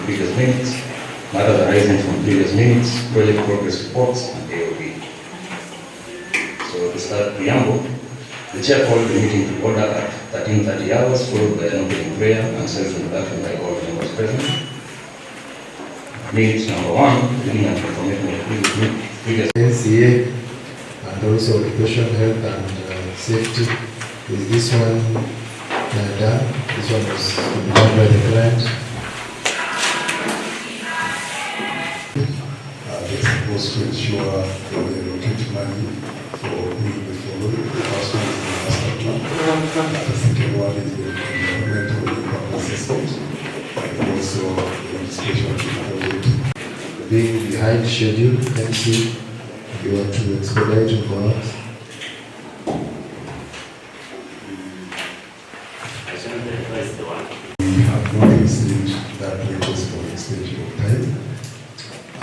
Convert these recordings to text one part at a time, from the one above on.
previous minutes, matters arising from previous minutes, project progress reports, and AOB. So to start the preamble, the chair called the meeting to order at 13:30 hours, followed by an opening prayer and self-introduction by all members present. Minutes number 1, reading and confirmation of previous NCA and also occupational health and safety. Is this one done? This one was done by the client. They're supposed to ensure that they allocate money for doing the following. The first one is the master plan. The second one is the environmental impact assessment. And also the registration of the project. Being behind schedule, MC, you want to expedite it for us? We have not received that request for extension of time.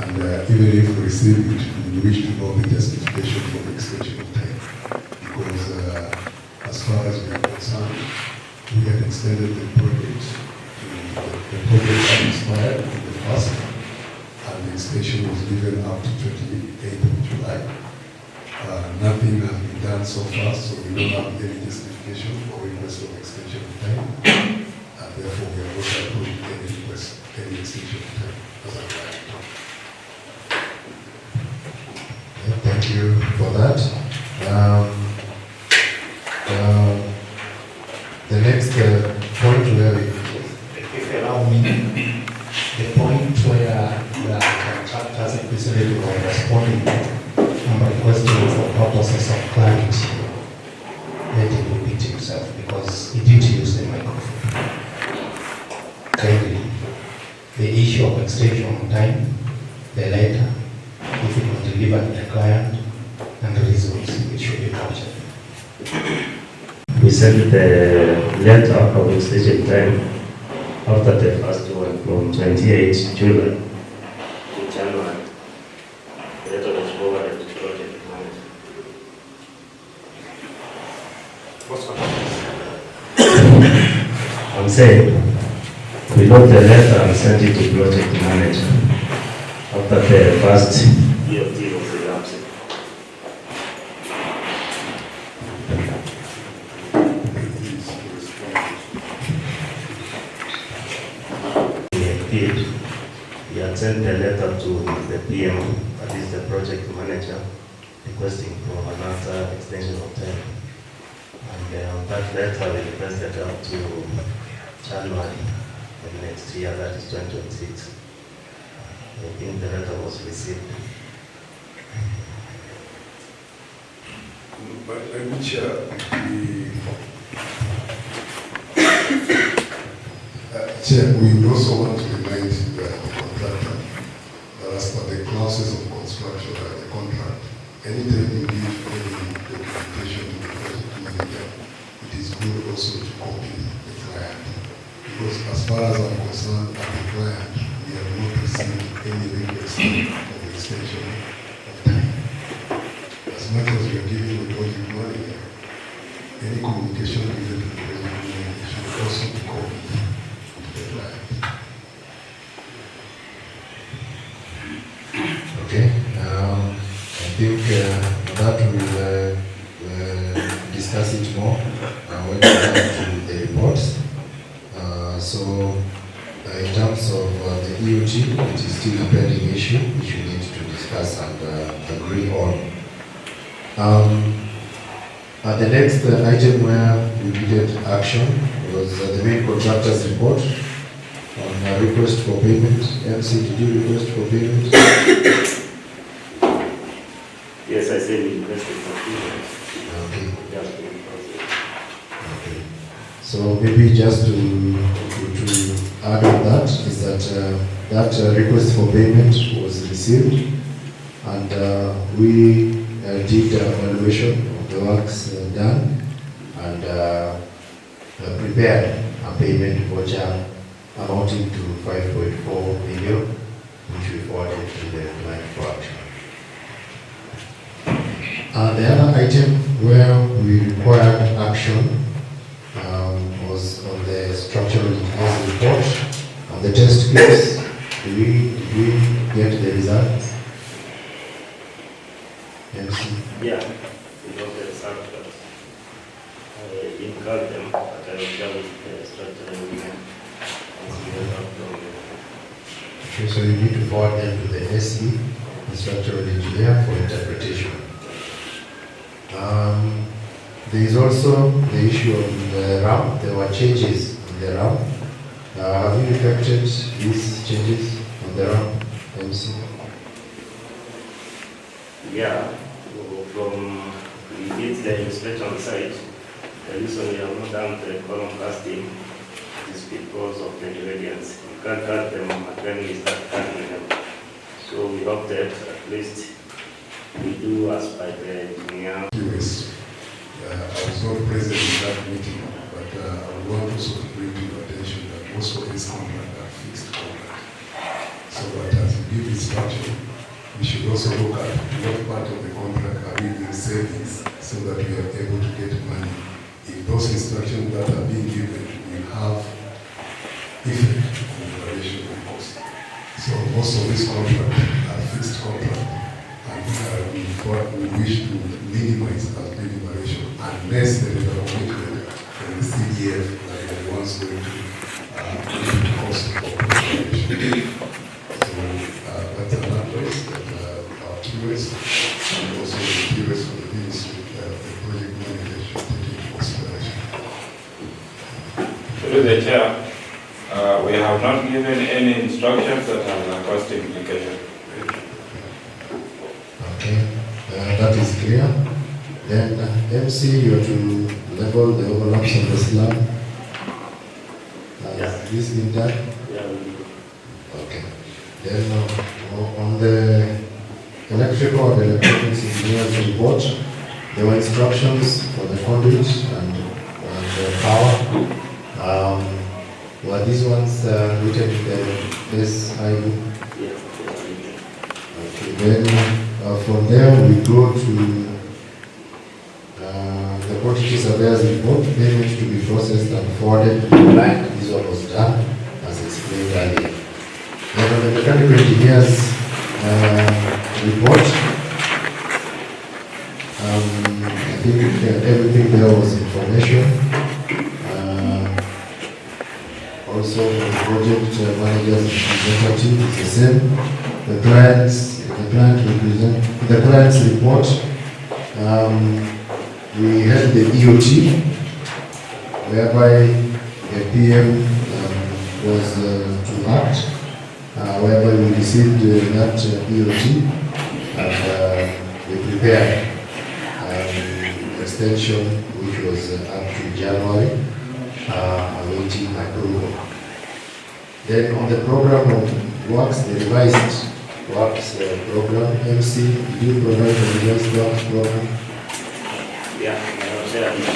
And even if we receive it, we wish to know the justification for the extension of time. Because as far as we are concerned, we had extended the project. The project had expired in the past, and the extension was given up to 28th of July. Nothing has been done so far, so we don't have any justification for request of extension of time. And therefore, we are not approving any request, any extension of time as a client. Thank you for that. The next point where we, if you allow me, the point where the contractors representative were responding on my question for purposes of clarity, let him repeat himself because he did use the microphone. Kindly, the issue of extension of time, the letter, if it was delivered to the client, and the reasons it should be captured. We sent the letter of extension time after the first one from 28 July to January. The letter was forwarded to project manager. What's I'm saying, we got the letter and sent it to project manager after the first EOT was elapsing. He had sent the letter to the PM, that is the project manager, requesting for another extension of time. And on that letter, we requested up to January of next year, that is 2026. I think the letter was received. But let me share Chair, we also want to remind the contractor that as per the clauses of construction and the contract, anytime you give any documentation to the project manager, it is good also to copy the client. Because as far as I'm concerned, as the client, we have not received any request of extension of time. As much as we are giving the project manager, any communication given to the project manager should also be copied. okay, I think that we'll discuss it more when we come to the reports. So in terms of the EOT, it is still a pending issue which we need to discuss and agree on. The next item where we needed action was the main contractor's report on request for payment. MC, did you request for payment? Yes, I said we requested for payment. Okay. Just to process. Okay. So maybe just to add on that is that that request for payment was received, and we did evaluation of the works done and prepared a payment voucher amounting to 5.4 million, which we forwarded to the client for action. The other item where we required action was on the structural engineers report on the test case Did we get the results? MC? Yeah, we got the result, but I incurred them, but I will share with the structural engineer and see what outcome. Okay, so you need to forward them to the SE, the structural engineer, for interpretation. There is also the issue of the ramp. There were changes in the ramp. Have you effected these changes on the ramp, MC? Yeah, from we did the inspection site, the reason we have not done the column casting is because of the ingredients. You can't cut them when we start cutting them. So we hope that at least we do as by the engineer. Yes. I was not present in that meeting, but I want also to bring to your attention that most of these contracts are fixed contracts. So that as we give instruction, we should also look at what part of the contract are we in savings so that we are able to get money. If those instructions that are being given will have effect on the variation of cost. So most of these contracts are fixed contracts, and we wish to minimize that variation unless there is a commitment from the CDF that they are once going to the cost of variation. So that's an advice that our QS and also the QS for the ministry, the project manager should take into consideration. Through the chair, we have not given any instructions that have a cost implication. Okay, that is clear. Then MC, you are to level the overlaps of the slab. Yeah. Has this been done? Yeah, we do. Okay. Then on the electrical and electronics engineer's report, there were instructions for the conduit and the power. Were these ones written in the SIU? Yeah. Okay, then from there we go to the quantity surveyors report, payment to be processed and forwarded to the client. This one was done as explained earlier. Then on the mechanical engineer's report, I think everything there was information. Also, the project manager's representative is the same. The client's report. We had the EOT, whereby the PM was to act, whereby we received that EOT and we prepared extension which was up to January, awaiting approval. Then on the program of works, the revised works program, MC, did you provide the revised works program? Yeah, I was there with the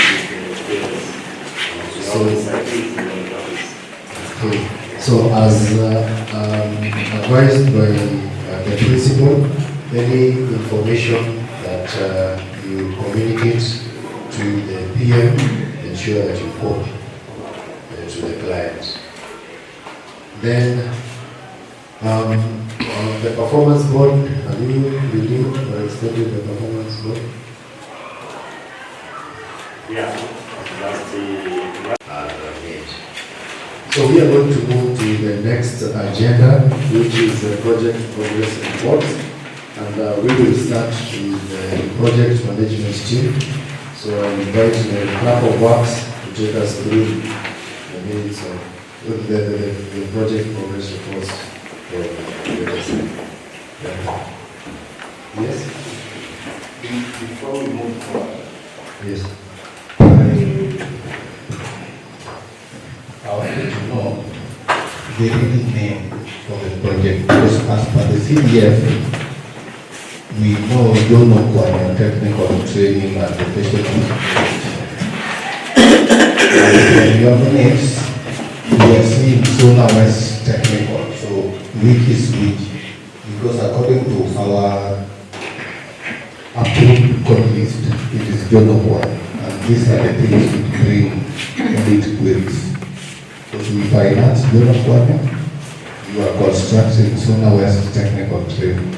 Okay. So as advised by the principal, any information that you communicate to the PM, ensure that you copy to the client. Then on the performance board, have you reviewed or extended the performance board? Yeah, that's the So we are going to move to the next agenda, which is the project progress report, and we will start with the project management team. So I invite the clerk of works to take us through the minutes of the project progress reports. Yes. Before we move forward, Yes. I wanted to know the real name of the project, because as per the CDF, we know you know quite technical training and professional. And your minutes, we are seeing Suna-West technical, so which is which? Because according to our approved code list, it is John of one, and these are the things we bring audit queries. So we finance John of one? You are constructing Suna-West Technical Training.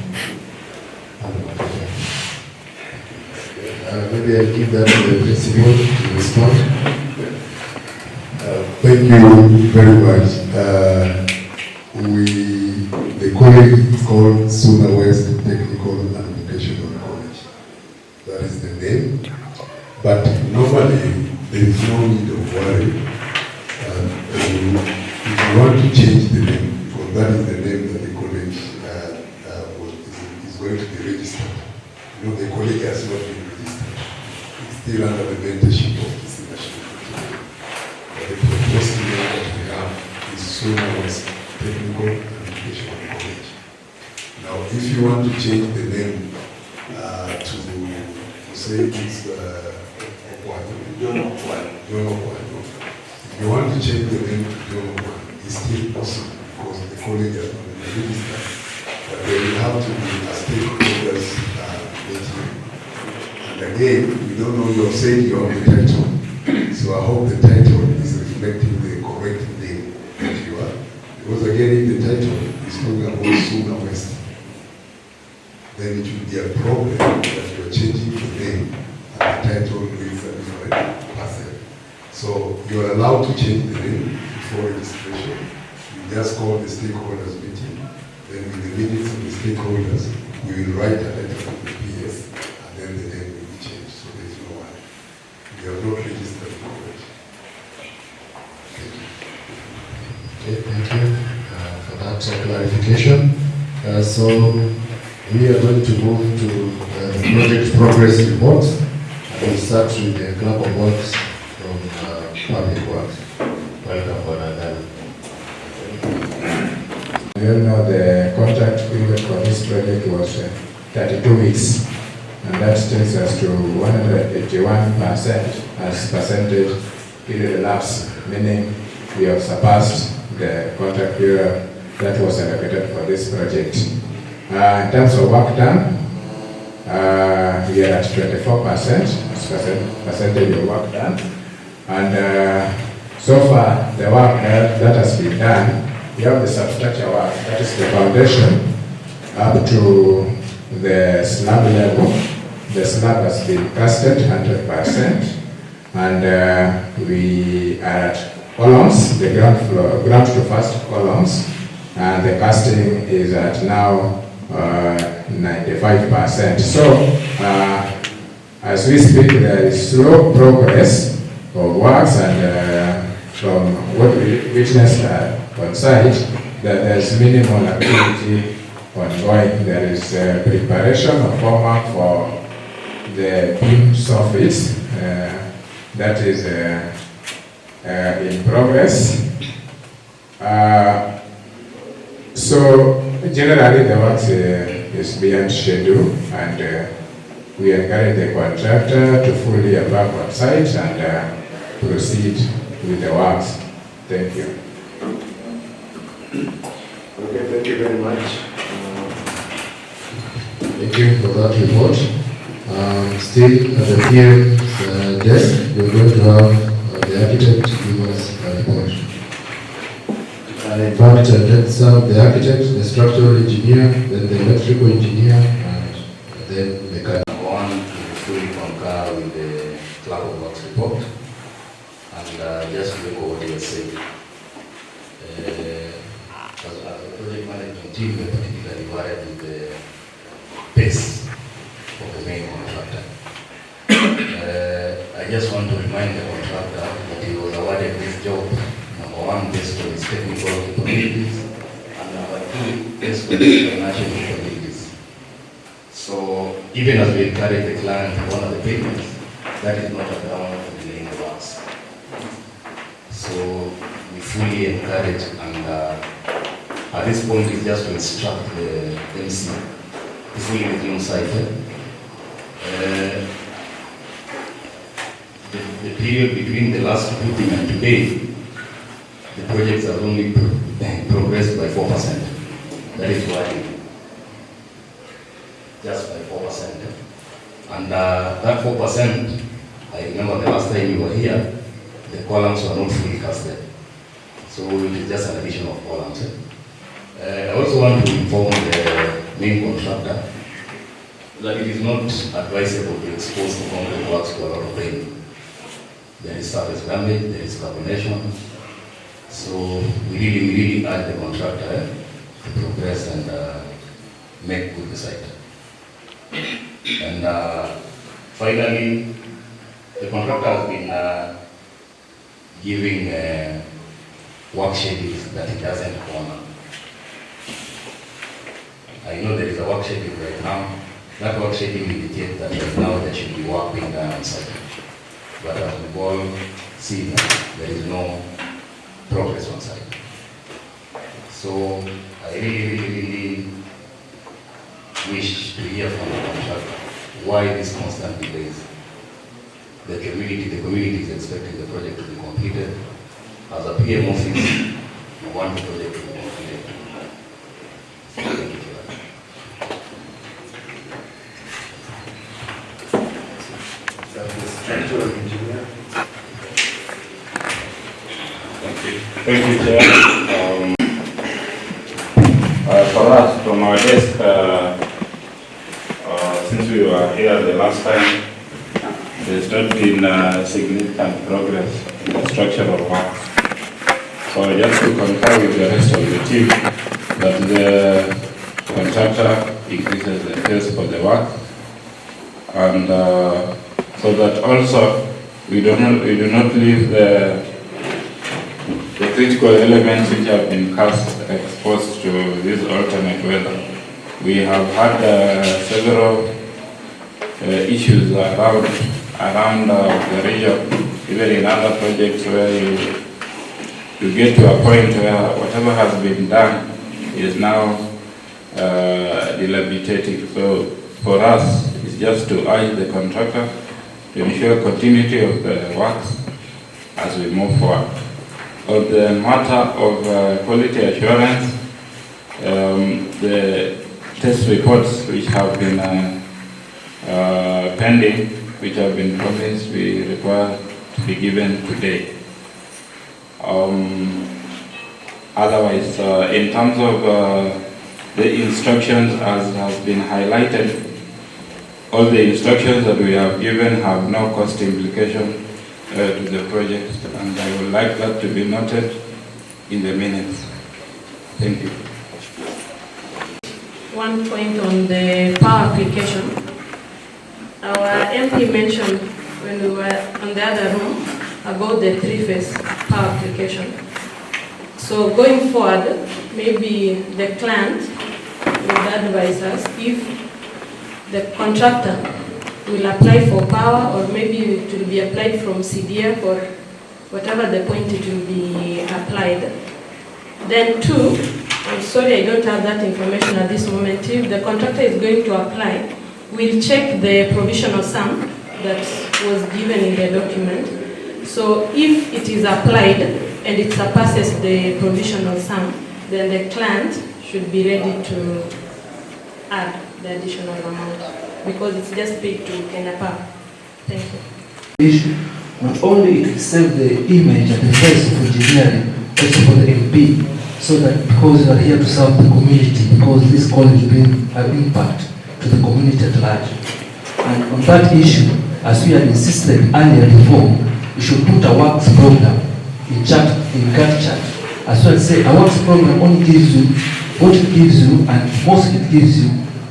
Maybe I'll give that to the principal to respond. Thank you very much. The college is called Suna-West Technical and Vocational College. That is the name. But normally, there is no need of worry. If you want to change the name, because that is the name that the college is going to be registered. You know, the college has not been registered. It's still under the mentorship of the national Secretary. But the proposed name that we have is Suna-West Technical and Vocational College. Now, if you want to change the name to say it's if you want to change the name to John Kwan, it's still possible because the college has not been registered. But there will have to be a stakeholders meeting. And again, we don't know, you're saying you have the title. So I hope the title is reflecting the correct name that you are. Because again, if the title is talking about Suna-West, then it will be a problem that you are changing the name and the title is a different person. So you are allowed to change the name before registration. You just call the stakeholders meeting. Then with the minutes of the stakeholders, we will write a letter to the PS and then the name will be changed. So there is no one. We have not registered the college. Okay, thank you for that clarification. So we are going to move to the project progress reports. And we'll start with the Club of Works from Public Works. Welcome, Bonadana. You know, the contract period for this project was 32 weeks, and that takes us to 181% as percentage period elapsed, meaning we have surpassed the contract period that was allocated for this project. In terms of work done, we are at 24% percentage of work done, and so far the work that has been done, we have the substructure work, that is the foundation up to the slab level. The slab has been casted 100%, and we are at columns, the ground to first columns, and the casting is at now 95%. So, as we speak, there is slow progress of works, and from what we witnessed on site, that there's minimal activity ongoing. There is preparation of formwork for the beam surface that is in progress. So generally the work is beyond schedule, and we encourage the contractor to fully embark on site and proceed with the works. Thank you. Okay, thank you very much. Thank you for that report. Still at the PM's desk, we're going to have the architect give us a report. In fact, let's have the architect, the structural engineer, then the electrical engineer, and then the mechanic. One, to fully concur with the Club of Works report, and just to echo what you were saying. As a project management team, we are particularly worried with the pace of the main contractor. I just want to remind the contractor that he was awarded this job, number one, based on his technical capabilities, and number two, based on his financial capabilities. So, even as we encourage the client to honor the payments, that is not a ground for delaying the works. So, we fully encourage, and at this point, it's just to instruct the MC to fully resume site. The period between the last meeting and today, the projects have only progressed by 4%. That is why, just by 4%. And that 4%, I remember the last time you were here, the columns were not fully casted. So it is just an addition of columns. I also want to inform the main contractor that it is not advisable to expose the concrete works to a lot of rain. There is surface damage, there is carbonation. So we really urge the contractor to progress and make good the site. And finally, the contractor has been giving work schedules that he doesn't honor. I know there is a work schedule right now. That work schedule indicates that right now there should be work being done on site. But as we all see, there is no progress on site. So I really wish to hear from the contractor why this constant delays. The community is expecting the project to be completed. As a PM office, we want the project to be completed. Thank you for that. Thank you, Chair. For us, from our desk, since we were here the last time, there's not been significant progress in the structural work. So just to concur with the rest of the team, that the contractor increases the pace for the work, and so that also we do not leave the critical elements which have been cast exposed to this alternate weather. We have had several issues around the region, even in other projects where you get to a point where whatever has been done is now dilapidating. So for us, it's just to urge the contractor to ensure continuity of the works as we move forward. On the matter of quality assurance, the test reports which have been pending, which have been promised, we require to be given today. Otherwise, in terms of the instructions as has been highlighted, all the instructions that we have given have no cost implication to the project, and I would like that to be noted in the minutes. Thank you. One point on the power application. Our MP mentioned when we were on the other room about the three-phase power application. So going forward, maybe the client would advise us if the contractor will apply for power, or maybe it will be applied from CDF or whatever the point it will be applied. Then two, I'm sorry I don't have that information at this moment. If the contractor is going to apply, we'll check the provisional sum that was given in the document. So if it is applied and it surpasses the provisional sum, then the client should be ready to add the additional amount, because it's just paid to Kenya Power. Thank you. Issue. Not only it will save the image and the face of engineering, also for the MP, so that because you are here to serve the community, because this college will bring an impact to the community at large. And on that issue, as we had insisted earlier before, we should put a works program in Gantt chart, as well as say a works program only gives you what it gives you, and mostly it gives you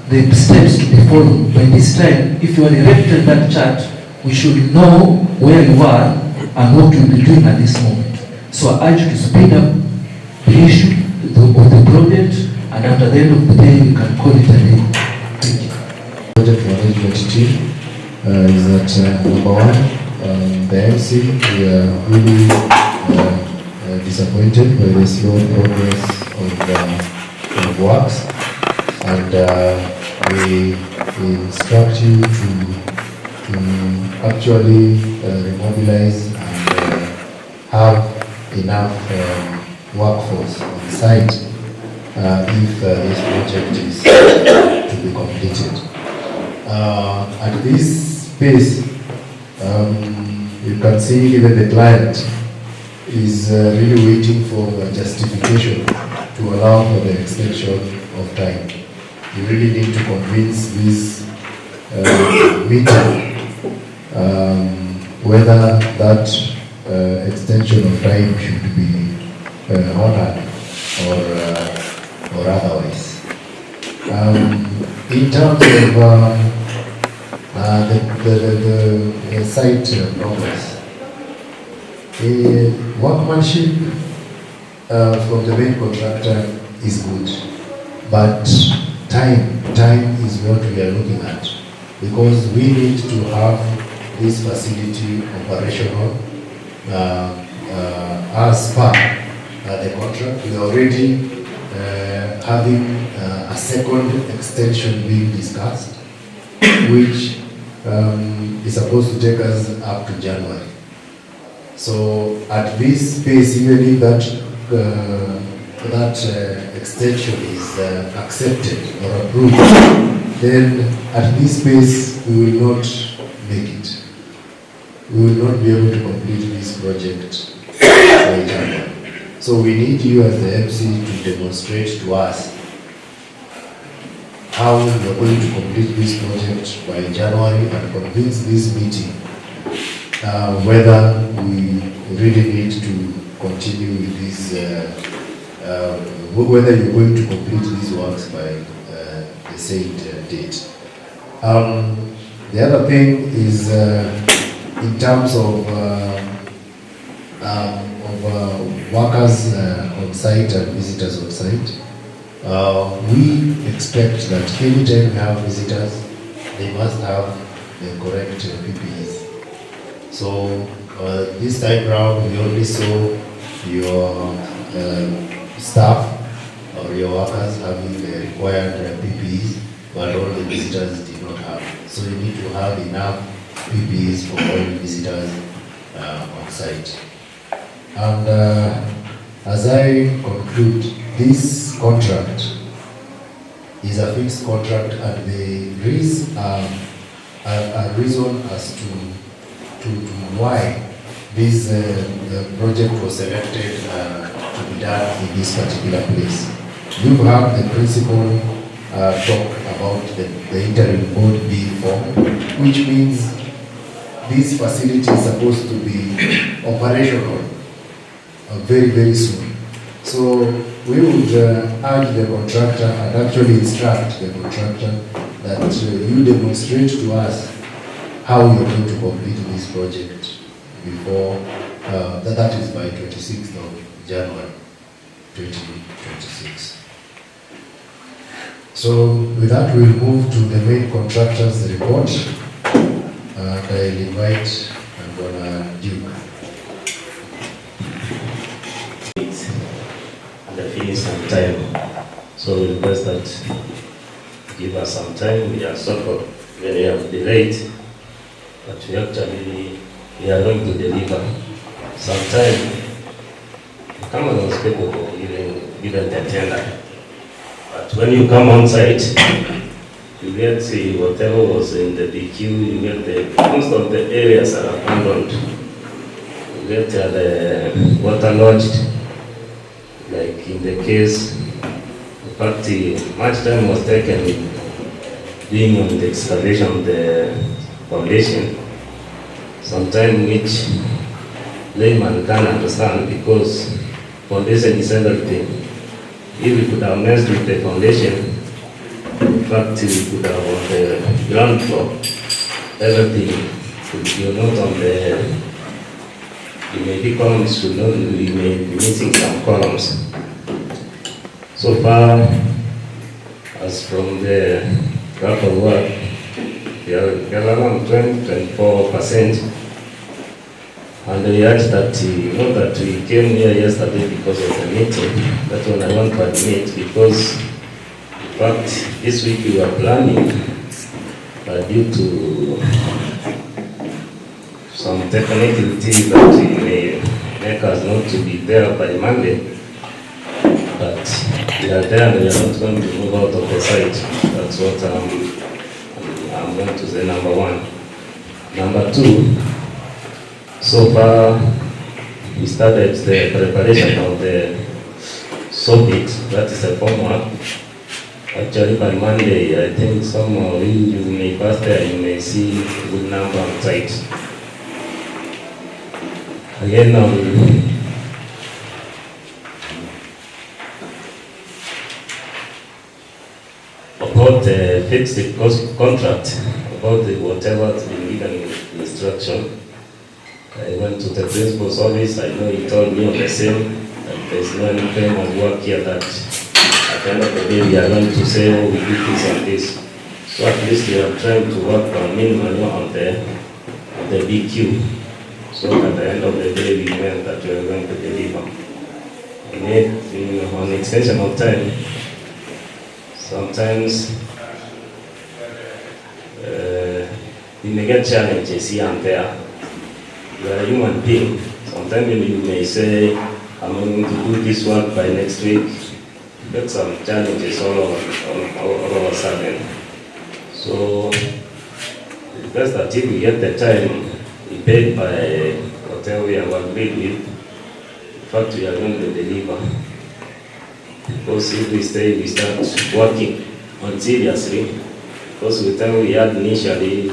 the steps to be followed. By this time, if you are erected that chart, we should know where you are and what you will be doing at this moment. So I urge you to speed up the issue of the project, and after the end of the day, you can call it a day. Thank you. Project management team is that number one, the MC, we are really disappointed by the slow progress of works, and we instruct you to actually remobilize and have enough workforce on site if this project is to be completed. At this pace, you can see even the client is really waiting for a justification to allow for the extension of time. You really need to convince this meeting whether that extension of time should be honored or otherwise. In terms of the site progress, workmanship from the main contractor is good, but time is what we are looking at, because we need to have this facility operational as per the contract. We are already having a second extension being discussed, which is supposed to take us up to January. So at this pace, even if that extension is accepted or approved, then at this pace we will not make it. We will not be able to complete this project by January. So we need you as the MC to demonstrate to us how we are going to complete this project by January and convince this meeting whether we really need to continue with this, whether you're going to complete these works by the said date. The other thing is in terms of workers on site and visitors on site. We expect that anytime we have visitors, they must have the correct PPEs. So this time round, we only saw your staff or your workers having the required PPEs, but all the visitors did not have. So you need to have enough PPEs for all the visitors on site. And as I conclude, this contract is a fixed contract, and there is a reason as to why this project was selected to be done in this particular place. You have the principal talk about the interim board being formed, which means this facility is supposed to be operational very, very soon. So we would urge the contractor and actually instruct the contractor that you demonstrate to us how you're going to complete this project before, that is by 26th of January 2026. So with that, we'll move to the main contractor's report. And I'll invite Duke. And finish some time. So we request that give us some time. We are sorry when we have delayed, but we we are going to deliver. Sometime come on unspeakable, given the tender. But when you come on site, you get see whatever was in the BQ, you get most of the areas are abandoned. You get the water lodged, like in the case, in fact, much time was taken being on the excavation of the foundation, sometime which layman can understand, because foundation is everything. If we could have messed with the foundation, in fact, we could have on the ground floor, everything could be not on the, it may be columns, we may be missing some columns. So far, as from the draft of work, we are around 24%. And we urge that, not that we came here yesterday because of the meeting, that's when I want to admit, because in fact, this week we were planning, due to some technicalities that may make us not to be there by Monday, but we are there and we are not going to move out of the site. That's what I'm going to say, number one. Number two, so far we started the preparation of the it. That is a homework. Actually, by Monday, I think some of you may pass there, you may see a good number on site. Again, about the fixed cost contract, about the whatever's been given instruction, I went to the principal's office. I know he told me of the same, that there's no any claim of work here that at the end of the day we are going to say, oh, we did this and this. So at least we are trying to work on minimally on the BQ. So at the end of the day we meant that we are going to deliver. And on extension of time, sometimes you may get challenges here and there. You are a human being. Sometimes you may say, I'm going to do this work by next week. You get some challenges all of a sudden. So, it's best that if we get the time, we paid by whatever we have agreed with, in fact, we are going to deliver. Because if we stay, we start working on seriously. Because with time we had initially,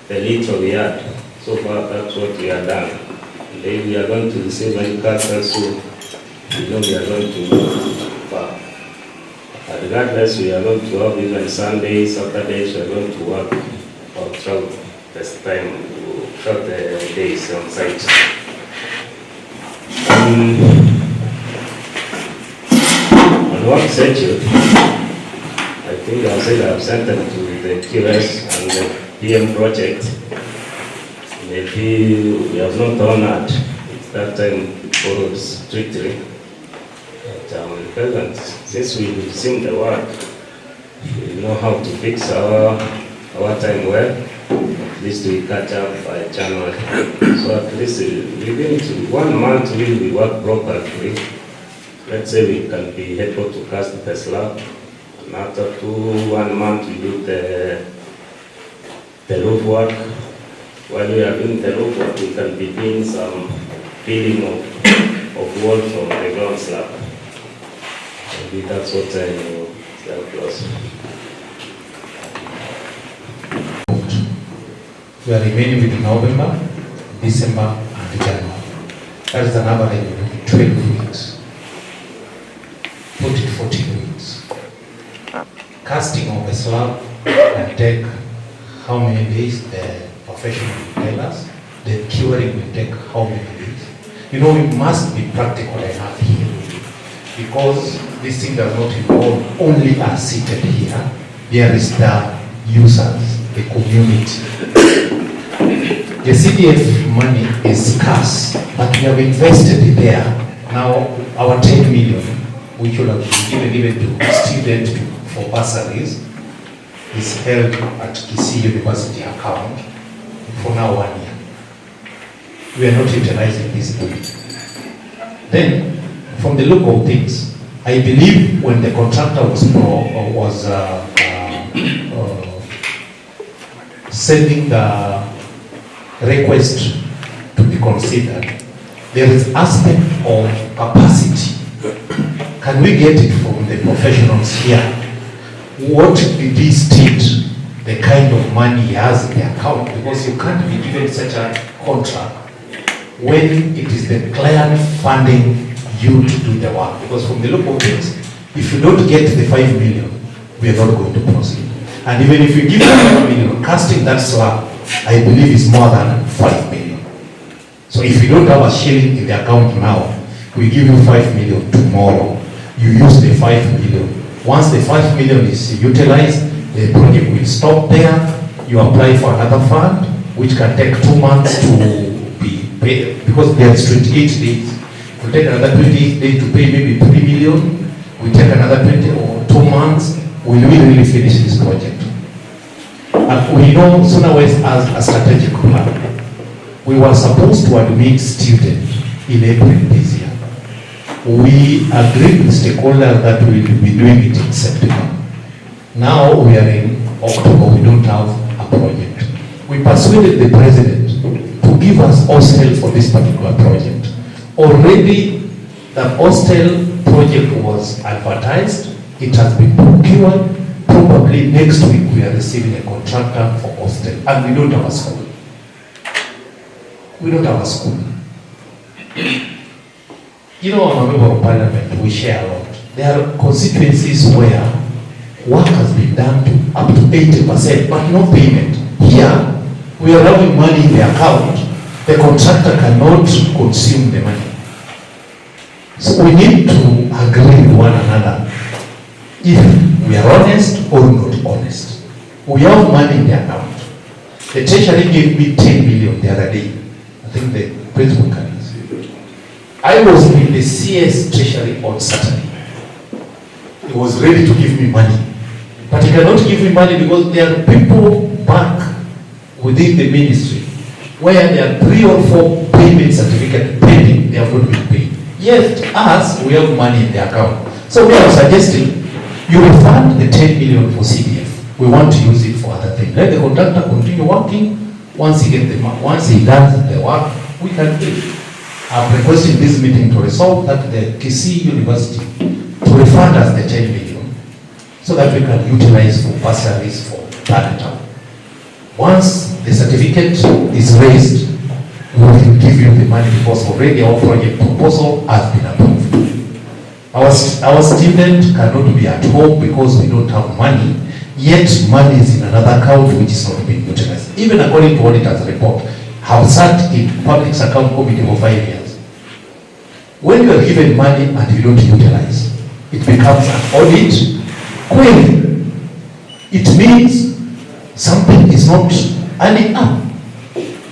the little we had. So far, that's what we have done. Then we are going to receive many cards also. We know we are going to move far. Regardless, we are going to have even Sundays, Saturdays, we are going to work all throughout this time, throughout the days on site. On work schedule, I think I said I've sent them to the QS and the PM project. Maybe we have not honored that time followed strictly. But present, since we've seen the work, we know how to fix our time well. At least we catch up by January. So at least within 1 month we work properly. Let's say we can be able to cast the slab. And after 1 month we do the roof work. While we are doing the roof work, we can be doing some filling of wall from the ground slab. Maybe that's what I know. We are remaining with November, December, and January. That is an average of 12 weeks. Put it 14 weeks. Casting of the slab can take how many days? The professional will tell us. The curing will take how many days? You know, we must be practical enough here, because this thing does not involve only us seated here. There is the users, the community. The CDF money is scarce, but we have invested it there. Now, our 10 million, which will have been given to students for bursaries, is held at Kisii University account for now 1 year. We are not utilizing this money. Then, from the look of things, I believe when the contractor was sending the request to be considered, there is aspect of capacity. Can we get it from the professionals here? What did he state the kind of money he has in the account? Because you can't be given such a contract when it is the client funding you to do the work. Because from the look of things, if you don't get the 5 million, we are not going to proceed. And even if you give the 5 million, casting that slab, I believe is more than 5 million. So if you don't have a shilling in the account now, we give you 5 million tomorrow. You use the 5 million. Once the 5 million is utilized, the project will stop there. You apply for another fund, which can take 2 months to be paid, because there is 28 days. We take another 28 days to pay maybe 3 million. We take another 20 or 2 months. Will we really finish this project? And we know Suna-West has a strategic plan. We were supposed to admit students in April this year. We agreed with stakeholders that we will be doing it in September. Now we are in October, we don't have a project. We persuaded the president to give us hostel for this particular project. Already the hostel project was advertised, it has been procured. Probably next week we are receiving a contractor for hostel, and we don't have a school. We don't have a school. You know, I'm a member of parliament, we share a lot. There are constituencies where work has been done to up to 80%, but no payment. Here, we are having money in the account. The contractor cannot consume the money. So we need to agree with one another if we are honest or not honest. We have money in the account. The treasury gave me 10 million the other day. I think the principal can see it. I was in the CS treasury on Saturday. He was ready to give me money. But he cannot give me money because there are people back within the ministry where there are 3 or 4 payment certificates pending, they have not been paid. Yet, us, we have money in the account. So we are suggesting you refund the 10 million for CDF. We want to use it for other things. Let the contractor continue working. Once he gets the money, once he does the work, we can pay. I'm requesting this meeting to resolve that the Kisii University to refund us the 10 million so that we can utilize for bursaries for third term. Once the certificate is raised, we will give you the money because already our project proposal has been approved. Our student cannot be at home because we don't have money, yet money is in another account which is not being utilized. Even according to auditor's report, have sat in public account committee for 5 years. When you are given money and you don't utilize, it becomes an audit query. It means something is not adding up.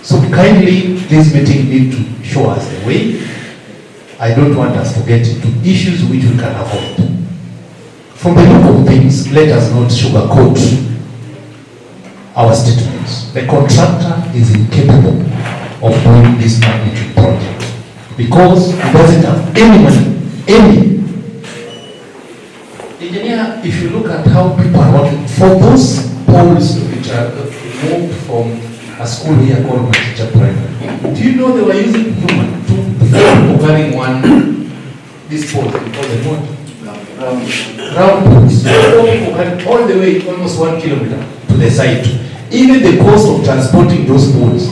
So kindly, this meeting need to show us the way. I don't want us to get into issues which we can avoid. From the look of things, let us not sugarcoat our statements. The contractor is incapable of doing this magnitude project because he doesn't have any money, Engineer, if you look at how people are working, for those poles which are moved from a school here called Teacher Primary, do you know they were using human to carrying one, this pole, because they want round poles. Four people carried all the way, almost 1 kilometer to the site. Even the cost of transporting those poles,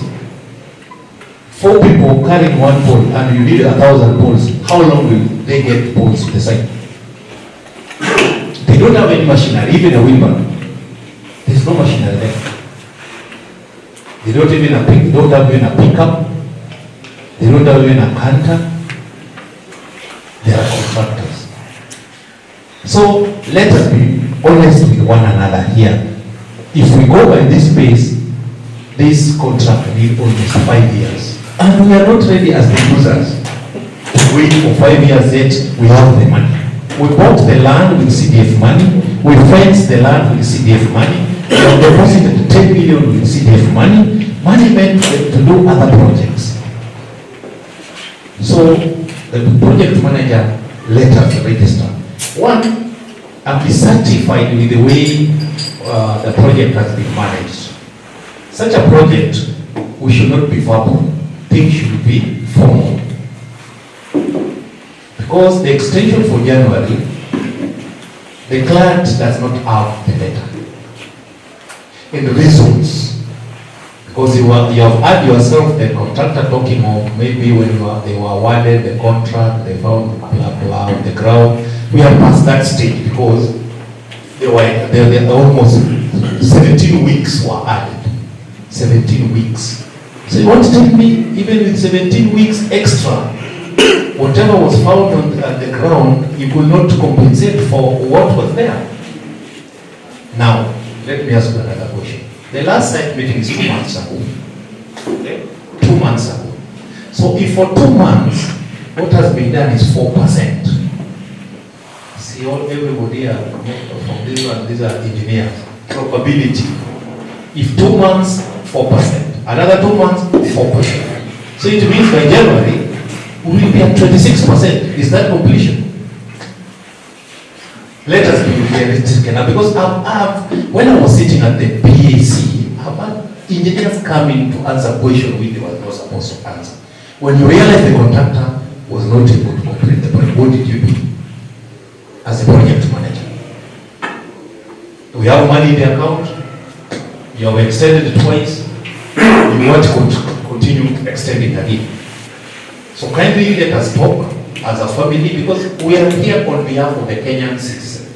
4 people carrying one pole, and you need 1,000 poles. How long will they get poles to the site? They don't have any machinery, even a wheelbarrow. There's no machinery there. They don't have even a pickup. They don't have even a canter. They are contractors. So let us be honest with one another here. If we go by this pace, this contract needs almost 5 years. And we are not ready as the users to wait for 5 years yet we have the money. We bought the land with CDF money, we fenced the land with CDF money, we have deposited 10 million with CDF money meant to do other projects. So the project manager let us register. One, and be certified with the way the project has been managed. Such a project, we should not be verbal. Things should be formal. Because the extension for January, the client does not have the letter. In the reasons, because you have had yourself the contractor talking of maybe when they were awarded the contract, they found blah blah on the ground. We have passed that stage because they were almost 17 weeks were added. 17 weeks. So you want to tell me even with 17 weeks extra, whatever was found on the ground, you could not compensate for what was there? Now, let me ask you another question. The last site meeting is 2 months ago. Okay? 2 months ago. So if for 2 months, what has been done is 4%. See, everybody are from this one, these are engineers. Probability. If 2 months, 4%. Another 2 months, 4%. So it means by January, we will be at 26%. Is that completion? Let us be realistic now, because when I was sitting at the PAC, I've had engineers coming to answer questions which they were not supposed to answer. When you realize the contractor was not able to complete the project, what did you do? as a project manager. We have money in the account, you have extended it twice, you want to continue extending again. So kindly let us talk as a family, because we are here on behalf of the Kenyan citizen.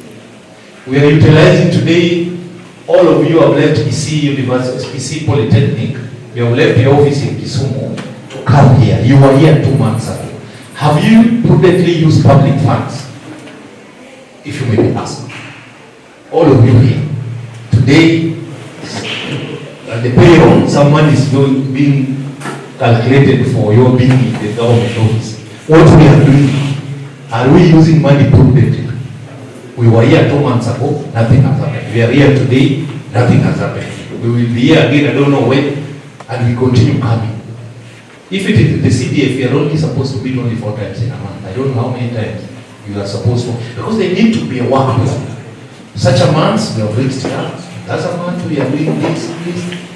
We are utilizing today, all of you have left EC University, EC Polytechnic, you have left your office in Kisumu to come here. You were here 2 months ago. Have you prudently used public funds? If you may be asked. All of you here. Today, the payroll, someone is being calculated for your being in the government office. What we are doing, are we using money prudently? We were here 2 months ago, nothing has happened. We are here today, nothing has happened. We will be here again, I don't know when, and we continue coming. If it is the CDF, we are only supposed to meet only 4 times in a month. I don't know how many times you are supposed to, because they need to be a work plan. Such a month, we have reached here. That's a month we are doing this.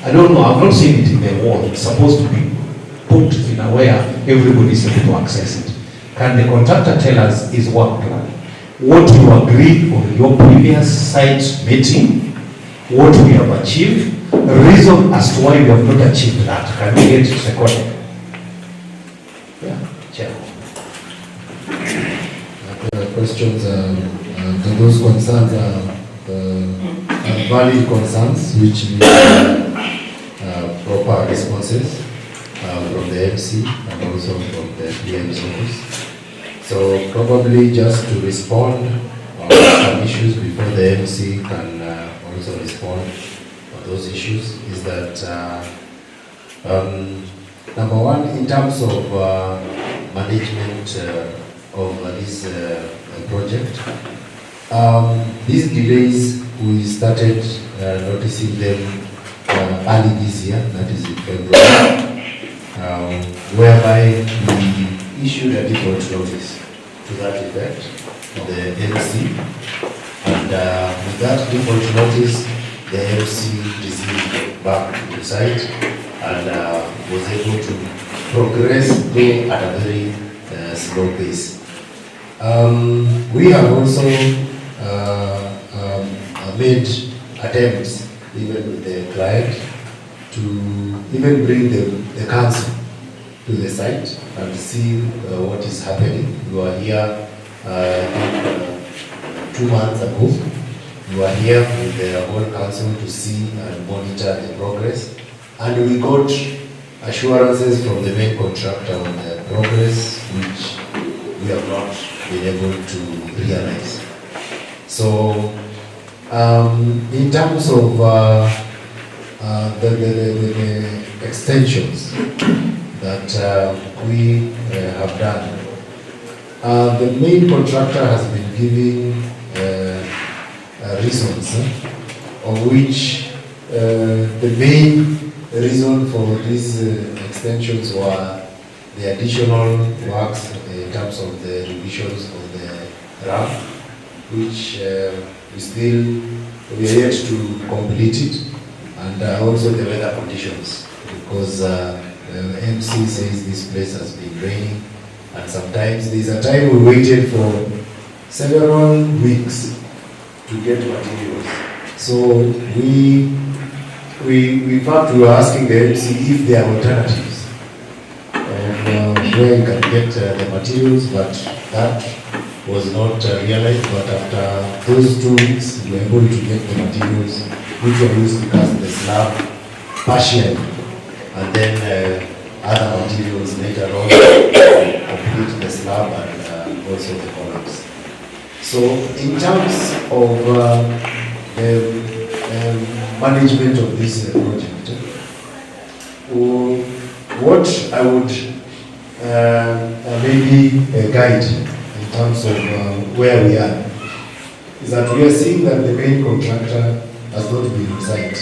I don't know, I've not seen it in the wall. It's supposed to be put in a way everybody is able to access it. Can the contractor tell us his work plan? What you agreed on your previous site meeting, what we have achieved, the reason as to why we have not achieved that. Can we get it recorded? Yeah, Chair. Questions, those concerns are valid concerns which need proper responses from the MC and also from the PM's office. So probably just to respond on some issues before the MC can also respond on those issues is that number one, in terms of management of this project, these delays, we started noticing them early this year, that is in February, whereby we issued a default notice to that effect to the MC, and with that default notice, the MC received back to site and was able to progress though at a very slow pace. We have also made attempts, even with the client, to even bring the council to the site and see what is happening. We were here 2 months ago. We were here with the whole council to see and monitor the progress, and we got assurances from the main contractor on the progress, which we have not been able to realize. So, in terms of the extensions that we have done, the main contractor has been giving reasons, of which the main reason for these extensions were the additional works in terms of the revisions of the RAF, which we are yet to complete it, and also the weather conditions, because MC says this place has been raining, and sometimes there's a time we waited for several weeks to get materials. So in fact we were asking the MC if there are alternatives of where you can get the materials, but that was not realized. But after those 2 weeks, we were able to get the materials which were used to cast the slab partially, and then other materials later on to complete the slab and also the columns. So in terms of management of this project, what I would maybe guide in terms of where we are is that we are seeing that the main contractor has not been on site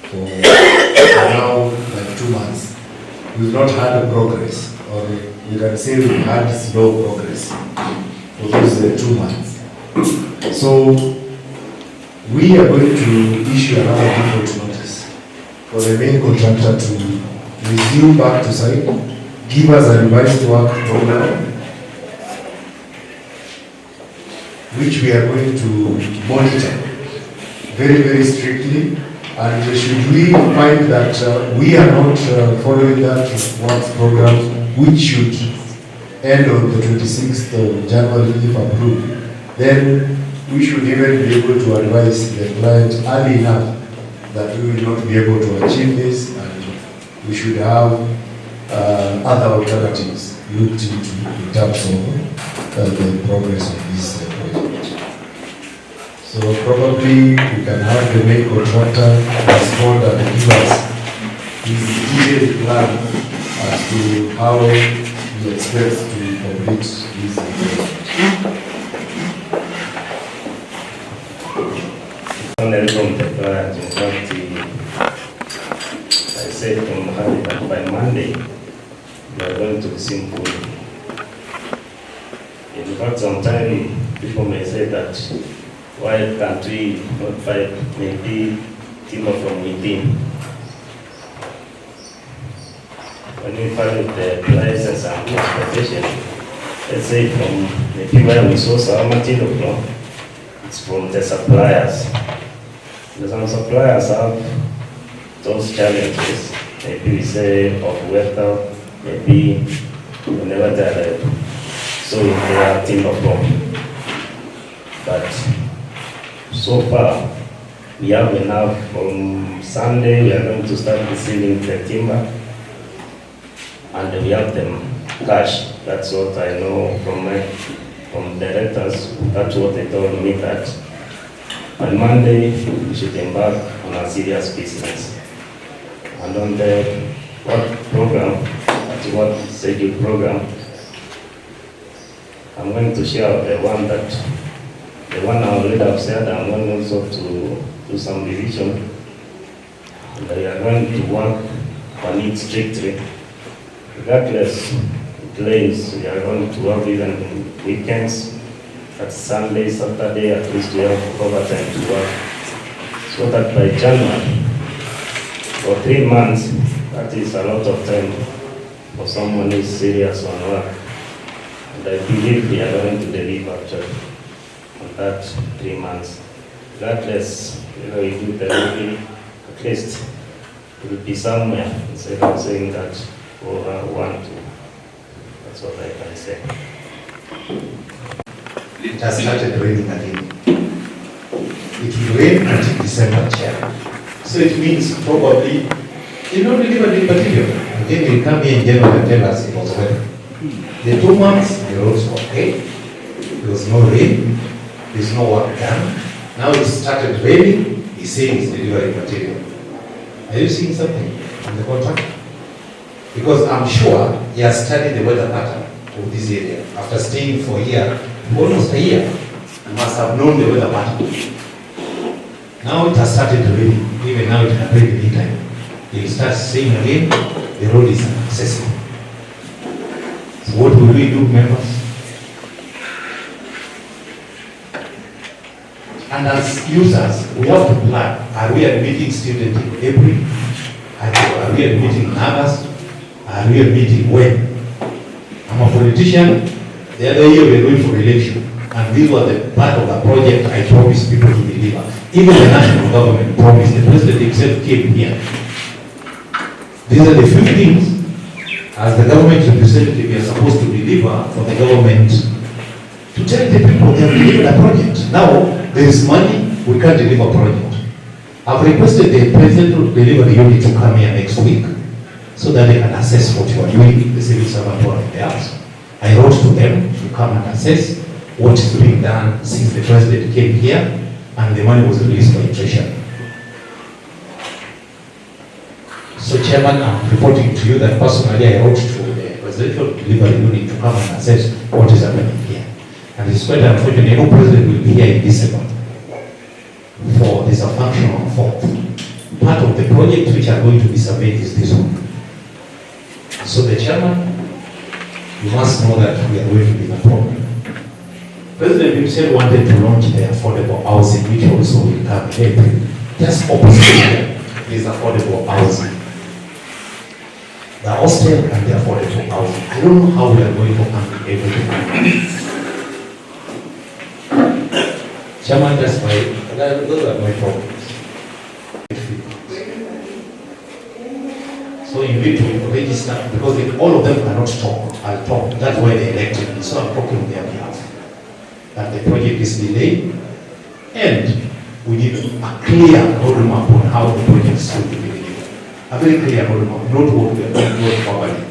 for now like 2 months. We've not had a progress, or we can say we've had slow progress for those 2 months. So we are going to issue another default notice for the main contractor to resume back to site, give us a revised work program, which we are going to monitor very, very strictly. And should we find that we are not following that works program, which should end on the 26th of January if approved, then we should even be able to advise the client early enough that we will not be able to achieve this, and we should have other alternatives looked into in terms of the progress of this project. So probably we can have the main contractor respond and give us his detailed plan as to how he expects to complete this project. From the client, in fact, I said from Harry that by Monday, we are going to be simple. In fact, sometimes people may say that why can't we notify maybe timber from within? When we file the license and transportation, let's say from maybe where we source our material from, it's from the suppliers. Some suppliers have those challenges, maybe we say of weather, maybe whenever they are sowing their timber from. But so far, we have enough. From Sunday, we are going to start receiving the timber, and we have them cash. That's what I know from directors. That's what they told me, that on Monday, we should embark on a serious business. And on the what program, what scheduled program, I'm going to share the one I already have said. I'm going also to do some revision. And we are going to work on it strictly. Regardless of delays, we are going to work even weekends. At Sunday, Saturday, at least we have overtime to work. So that by January, for 3 months, that is a lot of time for someone who is serious on work. And I believe we are going to deliver actually on that 3 months. Regardless, we do the review, at least it will be somewhere instead of saying that one, two. That's what I can say. It has started raining again. It will rain until December, Chair. So it means probably you don't deliver the material. Again, you come here in January and tell us it was wet. The 2 months, the roads were okay. There was no rain. There's no work done. Now it started raining. He's saying he's delivering material. Are you seeing something in the contract? Because I'm sure he has studied the weather pattern of this area. After staying for a year, almost a year, you must have known the weather pattern. Now it has started raining. Even now it can rain anytime. You'll start saying again, the road is inaccessible. So what will we do, members? And as users, we have to plan. Are we admitting students in April? Are we admitting in August? Are we admitting when? I'm a politician. The other year we were going for election. And these were the part of the project I promised people to deliver. Even the national government promised. The president himself came here. These are the few things as the government representative we are supposed to deliver for the government to tell the people they have delivered a project. Now, there is money, we can't deliver a project. I've requested the president delivery unit to come here next week so that they can assess what you are doing, the civil servant or the house. I wrote to them to come and assess what is being done since the president came here and the money was released by Treasury. So Chairman, I'm reporting to you that personally I wrote to the presidential delivery unit to come and assess what is happening here. And it's quite unfortunate, no president will be here in December. For this a function on 4th. Part of the project which are going to be surveyed is this one. So the chairman, you must know that we are going to be in a problem. President himself wanted to launch the affordable housing, which also will come in April. Just opposite here is affordable housing. The hostel and the affordable housing. I don't know how we are going to handle everything. Chairman, those are my problems. So you need to register, because if all of them cannot talk, I'll talk. That's why they elected me, so I'm talking on their behalf. That the project is delayed, and we need a clear roadmap on how the project is going to be delivered. A very clear roadmap, not what we are doing formally.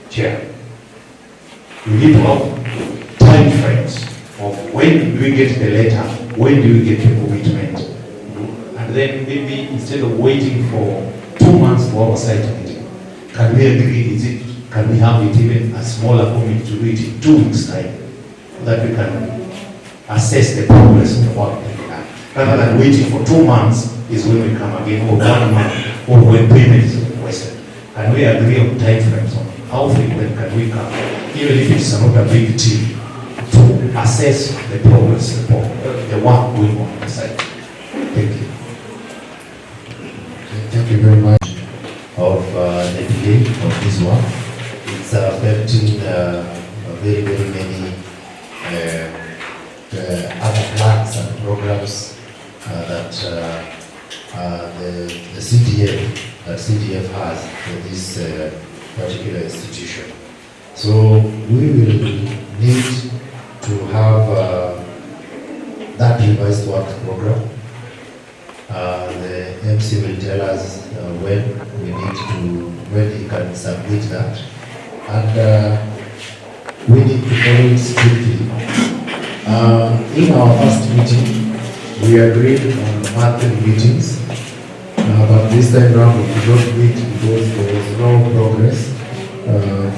Chair, we need to have time frames of when do we get the letter, when do we get the commitment, and then maybe instead of waiting for 2 months for our site meeting, can we agree, can we have it even a smaller committee to do it in 2 weeks' time, so that we can assess the progress of the work that we have, rather than waiting for 2 months is when we come again, or 1 month, or when payment is requested. Can we agree on time frames on how frequent can we come, even if it's not a big team, to assess the progress, the work going on the site? Thank you. Thank you very much. Of the delay of this work. It's affecting very, very many other plans and programs that the CDF has for this particular institution. So we will need to have that revised work program. The MC will tell us when he can submit that, and we need to follow it strictly. In our first meeting, we agreed on monthly meetings, but this time round we did not meet because there was no progress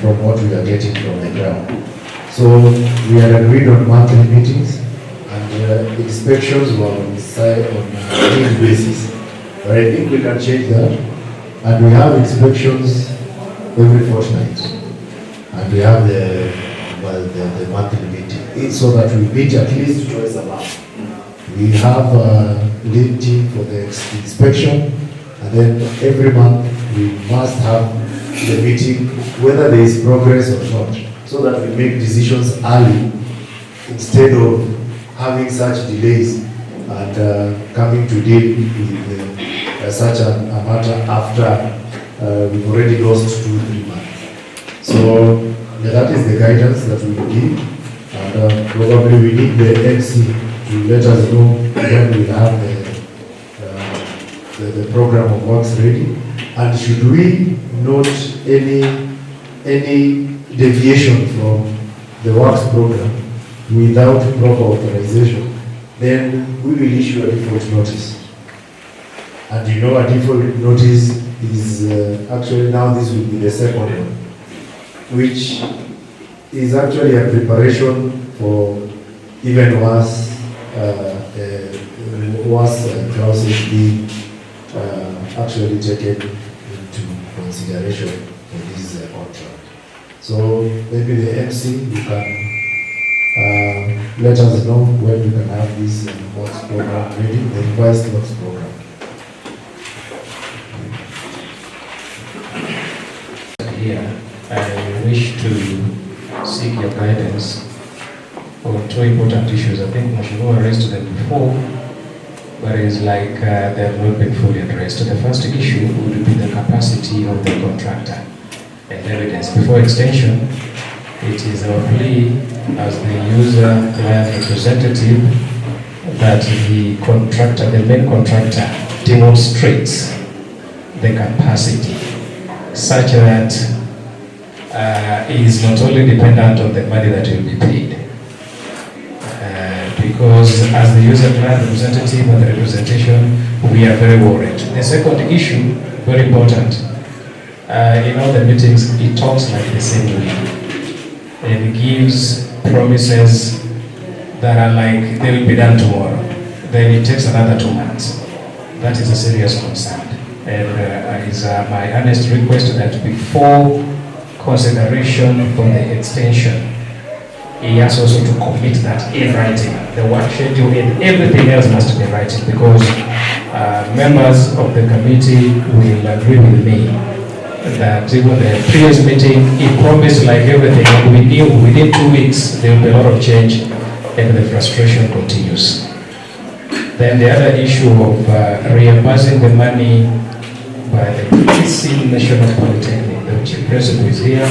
from what we are getting from the ground. So we had agreed on monthly meetings, and inspections were on a daily basis. But I think we can change that, and we have inspections every fortnight, and we have the monthly meeting. It's so that we meet at least twice a month. We have a lead team for the inspection, and then every month we must have the meeting, whether there is progress or not, so that we make decisions early instead of having such delays and coming to deal with such a matter after we've already lost 2-3 months. So that is the guidance that we will give, and probably we need the MC to let us know when we have the program of works ready, and should we note any deviation from the works program without proper authorization, then we will issue a default notice. And you know, a default notice is actually now this will be the second one, which is actually a preparation for even worse clauses being actually taken into consideration for this contract. So maybe the MC, you can let us know when we can have this works program ready, the revised works program. Here, I wish to seek your guidance on 2 important issues. I think Mheshimiwa raised them before, but it's like they have not been fully addressed. The first issue would be the capacity of the contractor and evidence. Before extension, it is our plea as the user client representative that the contractor, the main contractor, demonstrates the capacity such that it is not only dependent on the money that will be paid. Because as the user client representative and the representation, we are very worried. The second issue, very important, in all the meetings, it talks like the same way and gives promises that are like they will be done tomorrow. Then it takes another 2 months. That is a serious concern. And is my honest request that before consideration for the extension, he has also to commit that in writing. The work schedule and everything else must be in writing, because members of the committee will agree with me that even the previous meeting, he promised like everything, and we knew within 2 weeks there will be a lot of change and the frustration continues. Then the other issue of reimbursing the money by the PC National Polytechnic, the chief principal is here.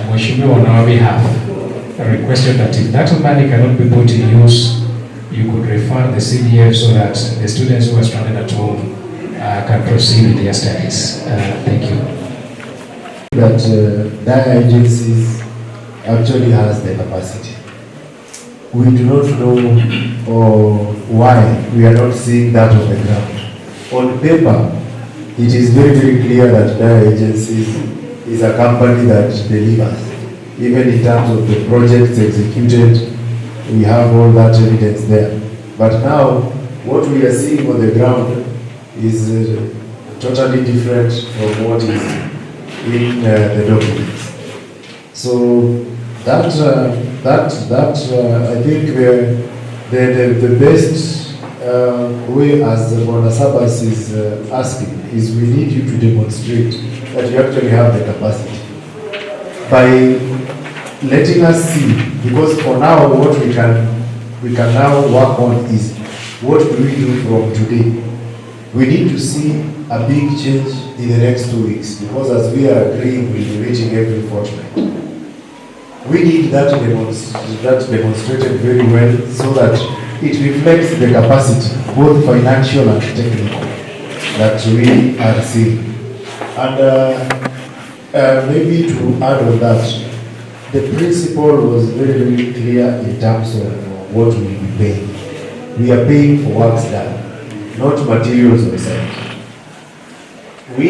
Mheshimiwa on our behalf requested that if that money cannot be put to use, you could refer the CDF so that the students who are stranded at home can proceed with their studies. Thank you. That DIA agencies actually has the capacity. We do not know why we are not seeing that on the ground. On paper, it is very, very clear that DIA agencies is a company that delivers. Even in terms of the projects executed, we have all that evidence there. But now, what we are seeing on the ground is totally different from what is in the documents. So that I think the best way, as Hon.Masara is asking, is we need you to demonstrate that you actually have the capacity by letting us see. Because for now, what we can now work on is what do we do from today. We need to see a big change in the next 2 weeks, because as we are agreeing, we'll be meeting every fortnight. We need that demonstrated very well so that it reflects the capacity, both financial and technical, that we are seeing. And maybe to add on that, the principle was very, very clear in terms of what we will be paying. We are paying for works done, not materials on site. We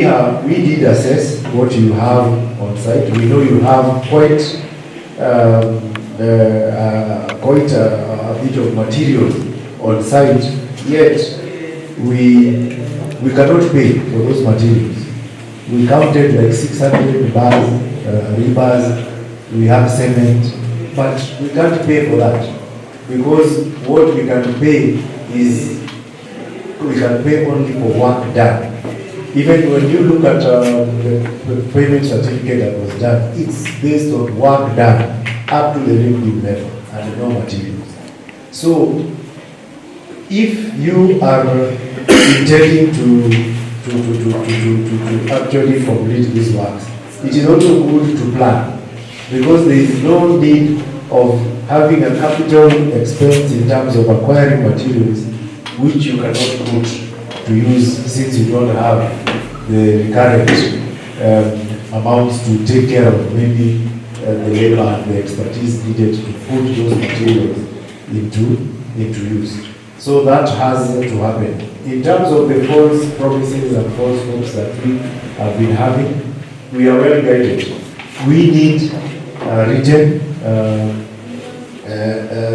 did assess what you have on site. We know you have quite a bit of materials on site, yet we cannot pay for those materials. We counted like 600 bars, rebars, we have cement, but we can't pay for that, because what we can pay is, we can pay only for work done. Even when you look at the payment certificate that was done, it's based on work done up to the revenue level and no materials. So, if you are intending to actually complete these works, it is also good to plan, because there is no need of having a capital expense in terms of acquiring materials which you cannot put to use, since you don't have the current amounts to take care of maybe the labor and the expertise needed to put those materials into use. So that has to happen. In terms of the false promises and false hopes that we have been having, we are well guided. We need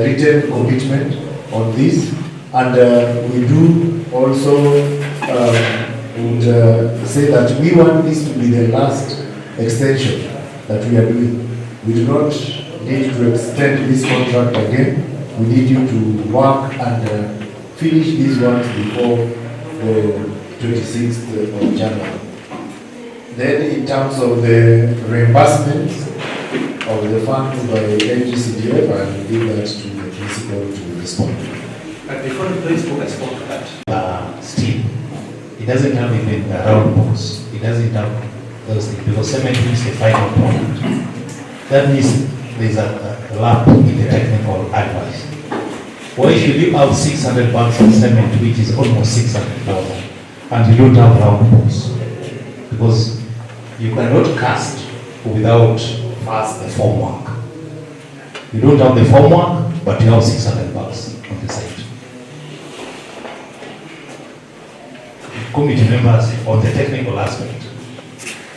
written commitment on this, and we do also would say that we want this to be the last extension that we are doing. We do not need to extend this contract again. We need you to work and finish these ones before the 26th of January. Then in terms of the reimbursement of the funds by NGCDF, I will give that to the principal to respond. But before the principal responds to that, steel, it doesn't have even a round box. It doesn't have those things, because cement is the final product. That means there's a lap in the technical advice. Why should you have 600 bags of cement, which is almost 600,000, and you don't have round box? Because you cannot cast without first the formwork. You don't have the formwork, but you have 600 bags on the site. Committee members on the technical aspect,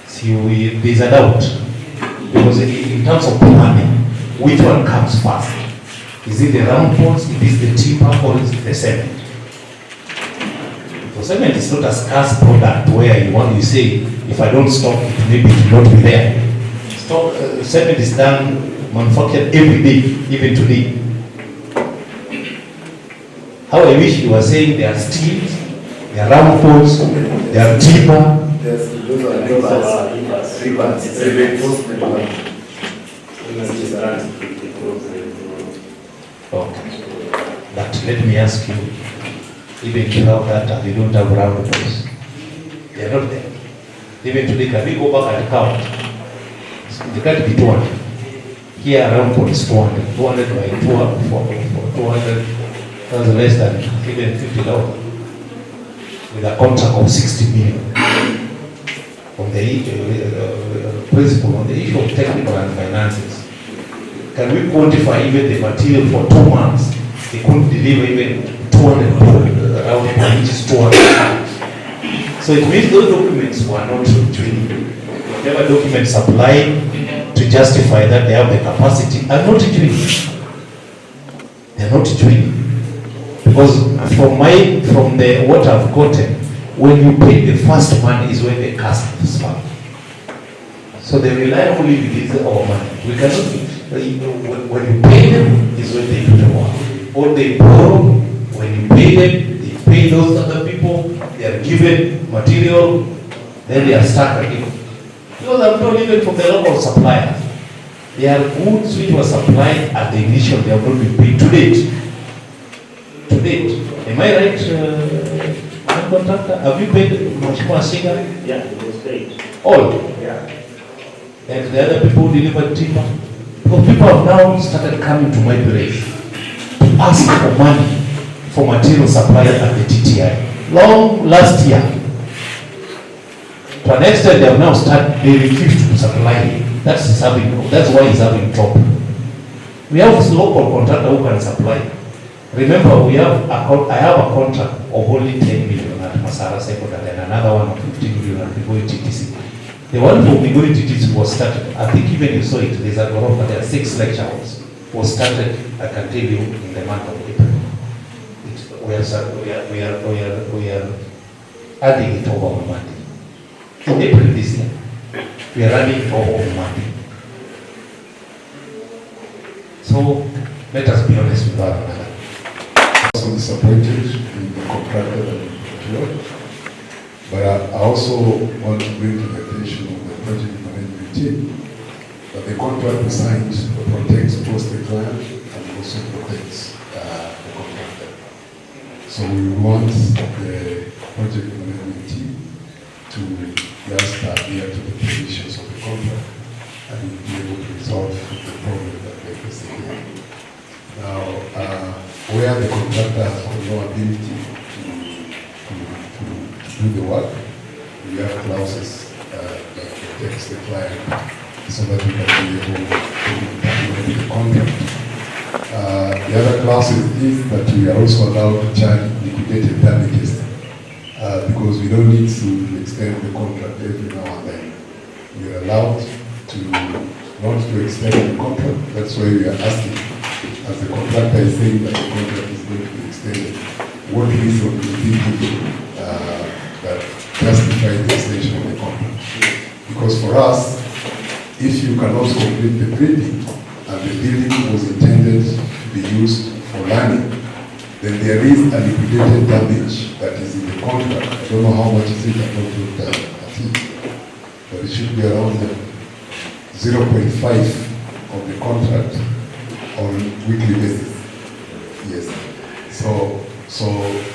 see, there's a doubt, because in terms of planning, which one comes first? Is it the round poles, is it the timber, or is it the cement? So cement is not a scarce product where you say, if I don't stock it, maybe it will not be there. Cement is done, manufactured every day, even today. How I wish you were saying there are steels, there are round poles, there are timber. Those are rivers, reinforcement one. Okay. But let me ask you, even without that, they don't have roundabouts. They are not there. Even today, can we go back and count? They can't be 200. Here, roundabout is 200. 200 by 200, that's less than even 50,000. With a contract of 60 million. On the principle, on the issue of technical and finances, can we quantify even the material for 2 months? They couldn't deliver even 200 roundabout, which is 200. So it means those documents were not genuine. Whatever documents supplied to justify that they have the capacity are not genuine. They are not genuine. Because from what I've gotten, when you pay the first money is when the customers fund. So they rely only with our money. We cannot, when you pay them is when they do the work. Or they borrow, when you pay them, they pay those other people, they are given material, then they are stuck again. Because I'm not even from the local suppliers. They are goods which were supplied at the initial, they have not been paid to date. To date. Am I right, contractor? Have you paid Hon.Masara? Yeah, it was paid. All? Yeah. And the other people delivered timber? Because people have now started coming to my place to ask for money for material supplied at the TTI. Last year. To an extent, they have now started, they refuse to supply. That's why he's having trouble. We have this local contractor who can supply. Remember, I have a contract of only 10 million at Masara Secondary and another one of 15 million at Migori TTC. The one for Migori TTC was started, I think even you saw it, there's a group, there are 6 lecture halls, was started, I can tell you, in the month of April. We are adding it over on Monday. In April this year, we are adding it over on Monday. So, let us be honest with one another. Also disappointed in the contractor that we procured, but I also want to bring to the attention of the project management team that the contract we signed protects both the client and also protects the contractor. So we want the project management team to just adhere to the conditions of the contract and be able to resolve the problem that they're facing here. Now, where the contractor has no ability to do the work, we have clauses that protects the client so that we can be able to implement the contract. The other clause is that we are also allowed to charge liquidated damages because we don't need to extend the contract every now and then. We are allowed to not to extend the contract. That's why we are asking, as the contractor is saying that the contract is going to be extended, what reason do you think that justify the extension of the contract? Because for us, if you cannot complete the building and the building was intended to be used for learning, then there is a liquidated damage that is in the contract. I don't know how much is it, I don't look at it, but it should be around 0.5 of the contract on weekly basis. Yes. So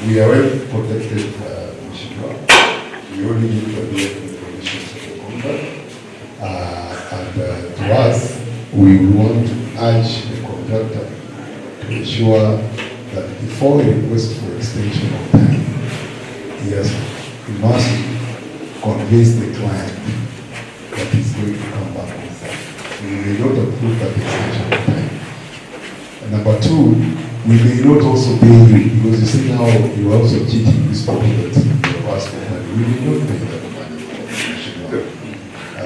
we are well protected, we only need to adhere to the conditions of the contract. And to us, we want to urge the contractor to ensure that before he requests for extension of time, he must convince the client that he's going to come back with that. We may not approve that extension of time. And number two, we may not also pay you, because you see now you are also cheating this people that you asked for money. We may not pay that money.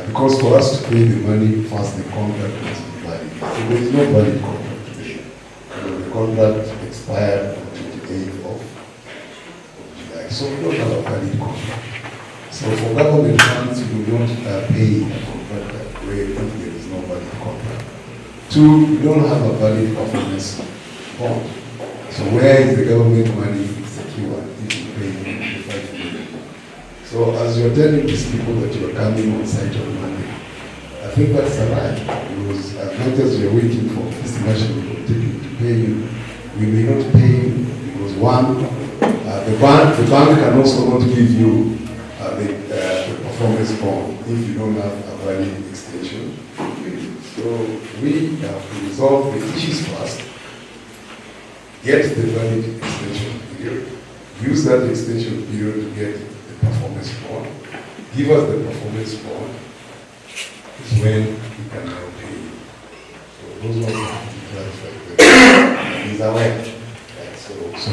Because for us to pay the money first, the contract must be valid. So there is no valid contract today. The contract expired on 28th of July. So we don't have a valid contract. So for government funds, we don't pay a contract where there is no valid contract. Two, we don't have a valid performance bond. So where is the government money secure if you pay the 5 million? So as you're telling these people that you are coming on site on Monday, I think that's a lie. Because as much as you're waiting for this national to pay you, we may not pay you because one, The bank can also not give you the performance bond if you don't have a valid extension period. So we have to resolve the issues first, get the valid extension period, use that extension period to get the performance bond, give us the performance bond, is when we can now pay you. So those ones have to be clarified. Is aware. So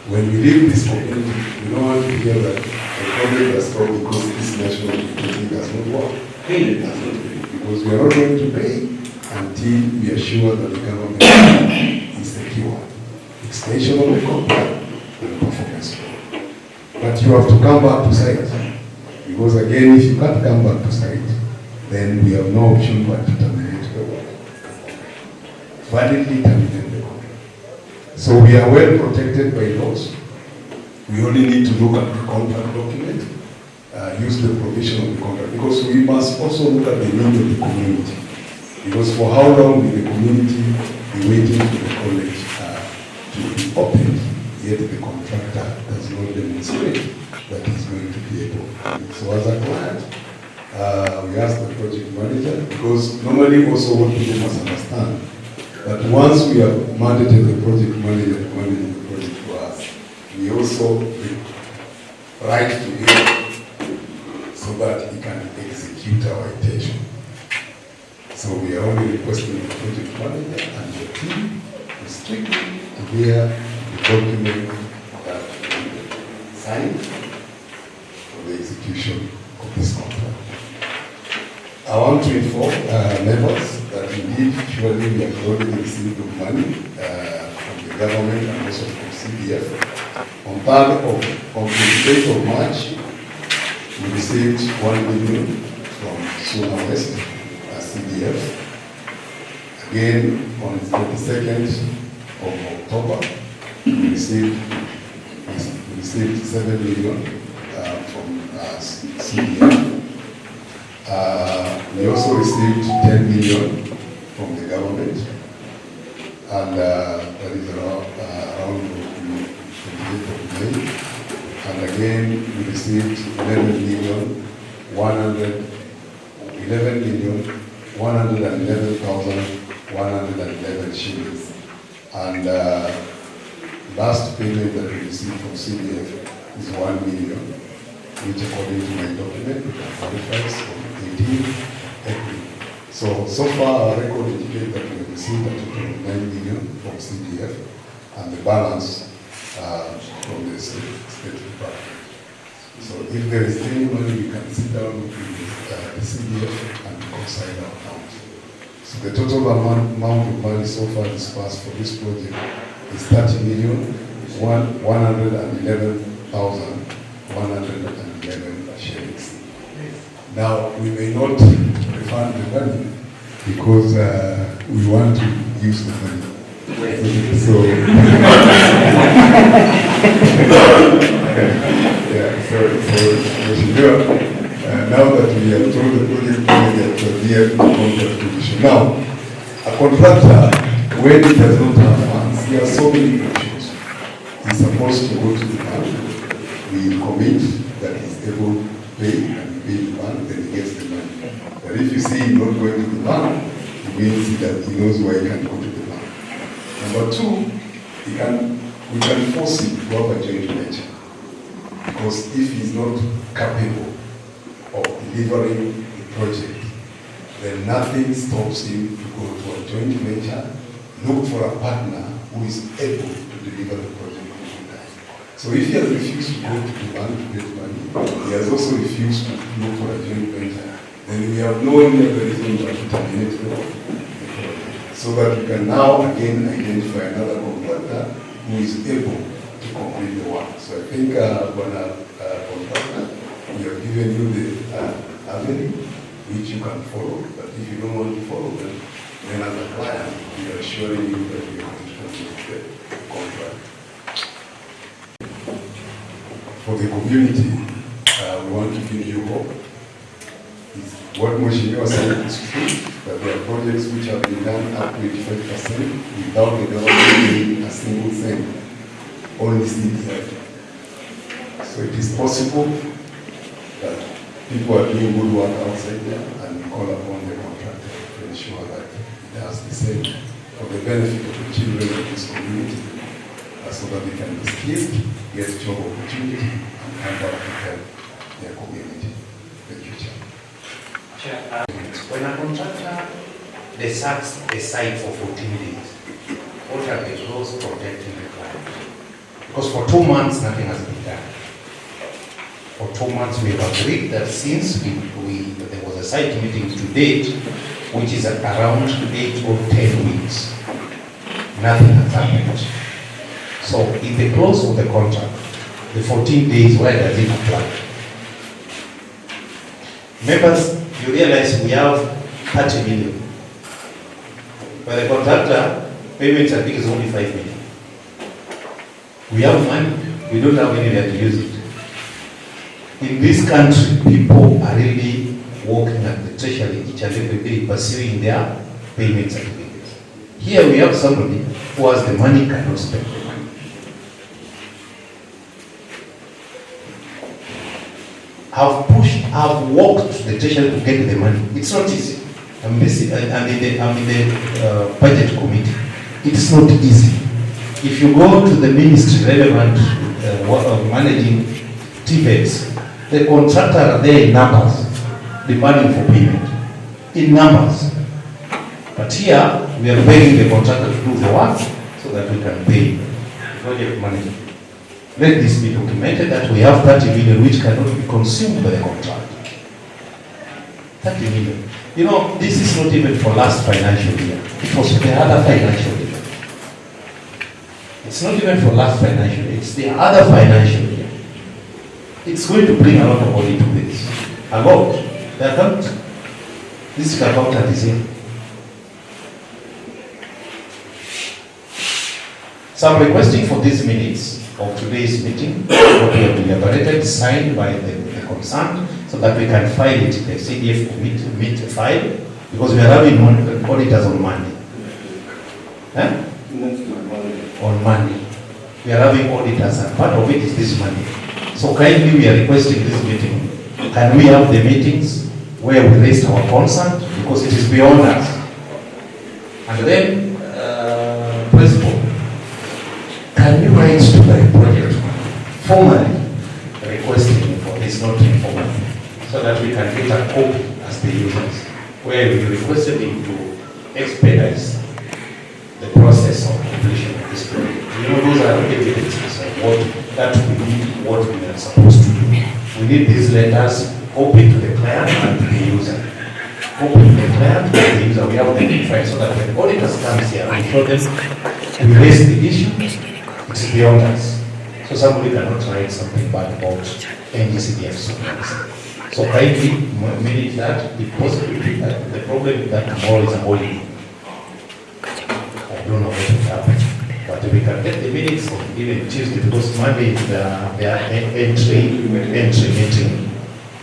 when we leave this community, we don't want to hear that the project has stopped because this national utility does not work. It does not pay. Because we are not going to pay until we are sure that the government is secure. Extension of the contract and performance. But you have to come back to site. Because again, if you can't come back to site, then we have no option but to terminate the work. Validly terminate the contract. So we are well protected by laws. We only need to look at the contract document, use the provision of the contract, because we must also look at the need of the community. Because for how long will the community be waiting for the college to be opened, yet the contractor does not demonstrate that he's going to be able. So as a client, we ask the project manager, because normally also what people must understand, that once we have mandated the project manager to manage the project for us, we also write to him so that he can execute our intention. So we are only requesting the project manager and the team to strictly adhere the document that we signed for the execution of this contract. I want to inform members that indeed, surely we have already received the money from the government and also from CDF. On the 28th of March, we received 1 million from Suna-West CDF. Again, on the 22nd of October, we received 7 million from CDF. We also received 10 million from the government, and that is around the 28th of May. And again, we received 11,111,111 shillings. And last payment that we received from CDF is 1 million, which according to my document, qualifies from 18 April. So far our record indicates that we have received a total of 9 million from CDF and the balance from the state department. So if there is any money, we can sit down with the CDF and reconcile our account. So the total amount of money so far disbursed for this project is 30,111,111 shillings. Now, we may not refund the money because we want to use the money. So, now that we have told the project manager to adhere to the contract condition. Now, a contractor, when he does not have funds, there are so many options. He's supposed to go to the bank, we commit that he's able to pay, and he pays the bank, then he gets the money. But if you see him not going to the bank, it means that he knows why he can't go to the bank. Number two, we can force him to have a joint venture. Because if he's not capable of delivering the project, then nothing stops him to go to a joint venture, look for a partner who is able to deliver the project in time. So if he has refused to go to the bank to get money, he has also refused to look for a joint venture, then we have no any other reason but to terminate the project. So that we can now again identify another contractor who is able to complete the work. So I think when a contractor, we have given you the avenue which you can follow, but if you don't want to follow them, then as a client, we are assuring you that we are going to complete the contract. For the community, we want to give you hope. What Mheshimiwa said is true, that there are projects which have been done up to 85% without the government doing a single cent, only CDF. So it is possible that people are doing good work outside there, and we call upon the contractor to ensure that it does the same for the benefit of the children of this community, so that they can be skilled, get job opportunity, and come back to help their community in the future. When a contractor desserts a site for 14 days, what are the laws protecting the client? Because for 2 months, nothing has been done. For 2 months, we have agreed that since there was a site meeting to date, which is at around 8 or 10 weeks, nothing has happened. So in the clause of the contract, the 14 days, where does it apply? Members, you realize we have 30 million. But the contractor, payments I think is only 5 million. We have money, we don't have anywhere to use it. In this country, people are really working at the treasury each and every day, pursuing their payment certificates. Here we have somebody who has the money, cannot spend the money. I've walked to the treasury to get the money. It's not easy. I'm in the budget committee. It's not easy. If you go to the ministry relevant managing TVETs, the contractor are there in numbers, demanding for payment. In numbers. But here, we are begging the contractor to do the work so that we can pay the project manager. Let this be documented that we have 30 million which cannot be consumed by the contract. 30 million. You know, this is not even for last financial year. It was for the other financial year. It's not even for last financial year. It's the other financial year. It's going to bring a lot of money to this. A lot. The account, this accountant is here. So I'm requesting for these minutes of today's meeting, what we have deliberated, signed by the concerned, so that we can file it in the CDF committee file, because we are having auditors on Monday. On Monday. We are having auditors, and part of it is this Monday. So kindly we are requesting this meeting. Can we have the meetings where we raise our concern, because it is beyond us. And then, Principal, can you write to the project formally requesting for this, not informal, so that we can get a copy as the users, where we requested him to expedite the process of completion of this project. You know, those are evidences of what that we need, what we are supposed to do. We need these letters, copy to the client and to the user. Copy to the client and the user. We have them in file so that when the auditors comes here and show them, we raise the issue, it's beyond us. So somebody cannot write something bad about NGCDF. So kindly manage that, if possible, the problem with that tomorrow is a holiday. I don't know what will happen. But we can get the minutes even Tuesday, because Monday is their entry meeting.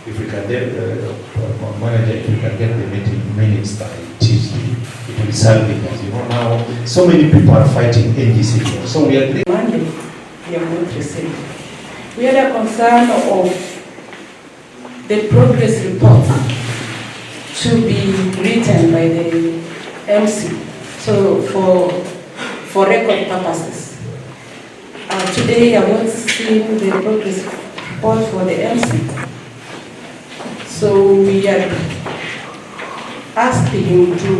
If we can get manager, if we can get the minutes by Tuesday, it will be salving us. You know, now so many people are fighting NGCDF. So we agree. Monday, we are going to receive. We had a concern of the progress report to be written by the MC. So for record purposes. Today I have not seen the progress report for the MC. So we are asking him to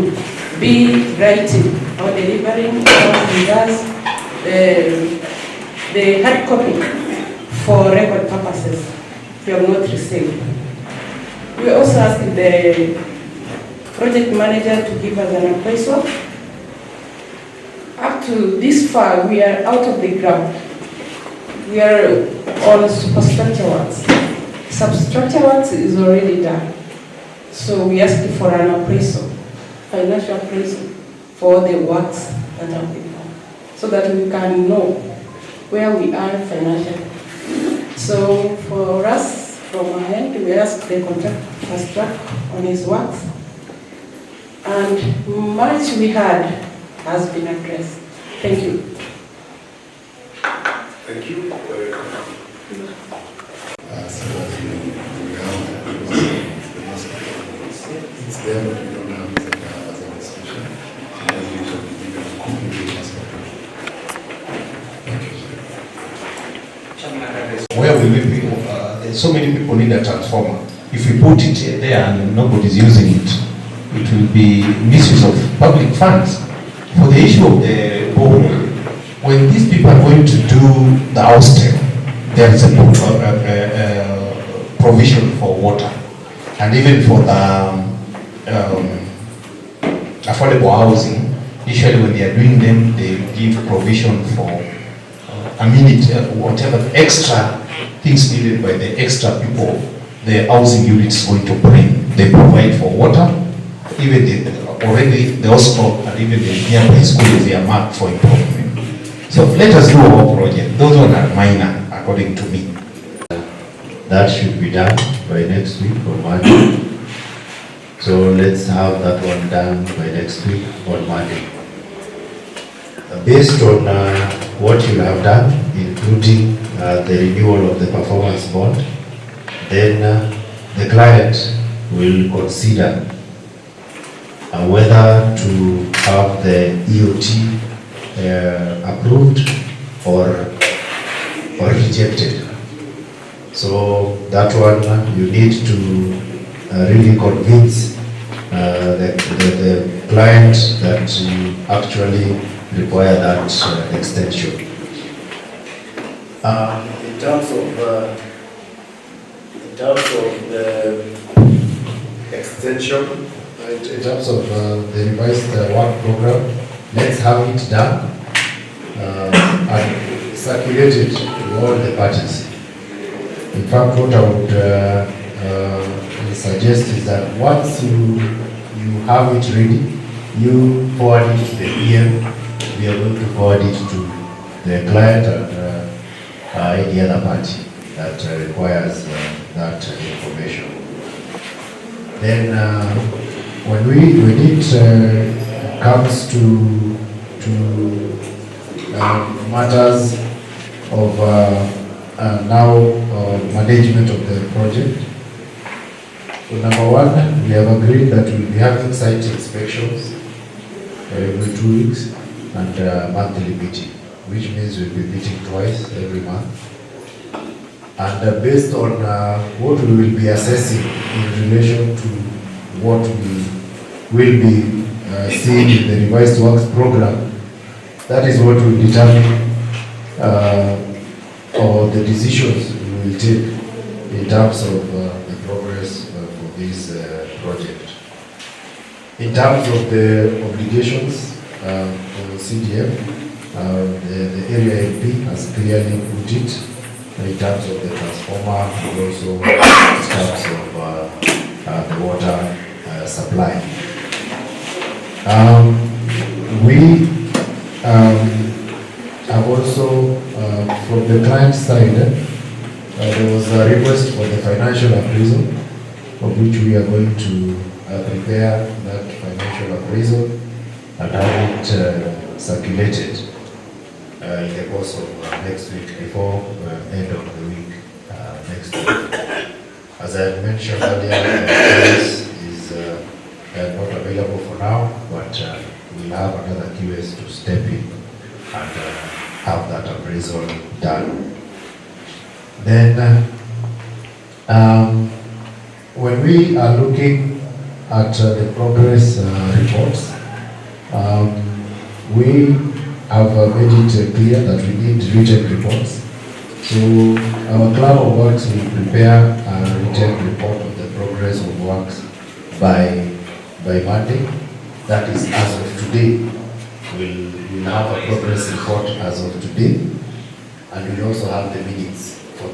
be writing or delivering with us the hard copy for record purposes. We have not received. We also asked the project manager to give us an appraisal. Up to this far, we are out of the ground. We are on superstructure works. Substructure works is already done. So we asked for an appraisal, financial appraisal for the works that have been done, so that we can know where we are financially. So for us, from our end, we asked the contractor fast track on his works. And much we had has been addressed. Thank you. Thank you. so that we have the master. It's there, but we don't have it as a discussion. So that we should give a copy of the master plan. Thank you. Where will we be? So many people need a transformer. If we put it there and nobody's using it, it will be misuse of public funds. For the issue of the borehole, when these people are going to do the hostel, there is a provision for water, and even for the affordable housing. Usually when they are doing them, they give provision for whatever extra things needed by the extra people the housing unit is going to bring. They provide for water, even the hospital and even the nearby schools, they are marked for improvement. So let us do our project. Those ones are minor, according to me. That should be done by next week on Monday. So let's have that one done by next week on Monday. Based on what you have done, including the renewal of the performance bond, then the client will consider whether to have the EOT approved or rejected. So that one you need to really convince the client that you actually require that extension. In terms of the extension, in terms of the revised work program, let's have it done and circulated to all the parties. In fact, what I would suggest is that once you have it ready, you forward it to the PM. We are going to forward it to the client and any other party that requires that information. Then when it comes to matters of management of the project, so number one, we have agreed that we'll be having site inspections every 2 weeks and monthly meeting, which means we'll be meeting twice every month. And based on what we will be assessing in relation to what we will be seeing in the revised works program, that is what will determine or the decisions we will take in terms of the progress for this project. In terms of the obligations for the CDM, the area MP has clearly put it in terms of the transformer and also in terms of the water supply. We have also, from the client side, there was a request for the financial appraisal, of which we are going to prepare that financial appraisal and have it circulated in the course of next week, before end of the week next week. As I mentioned earlier, QS is not available for now, but we'll have another QS to step in and have that appraisal done. Then, when we are looking at the progress reports, we have made it clear that we need written reports. So our Club of Works will prepare a written report of the progress of works by Monday. That is as of today. We'll have a progress report as of today, and we'll also have the minutes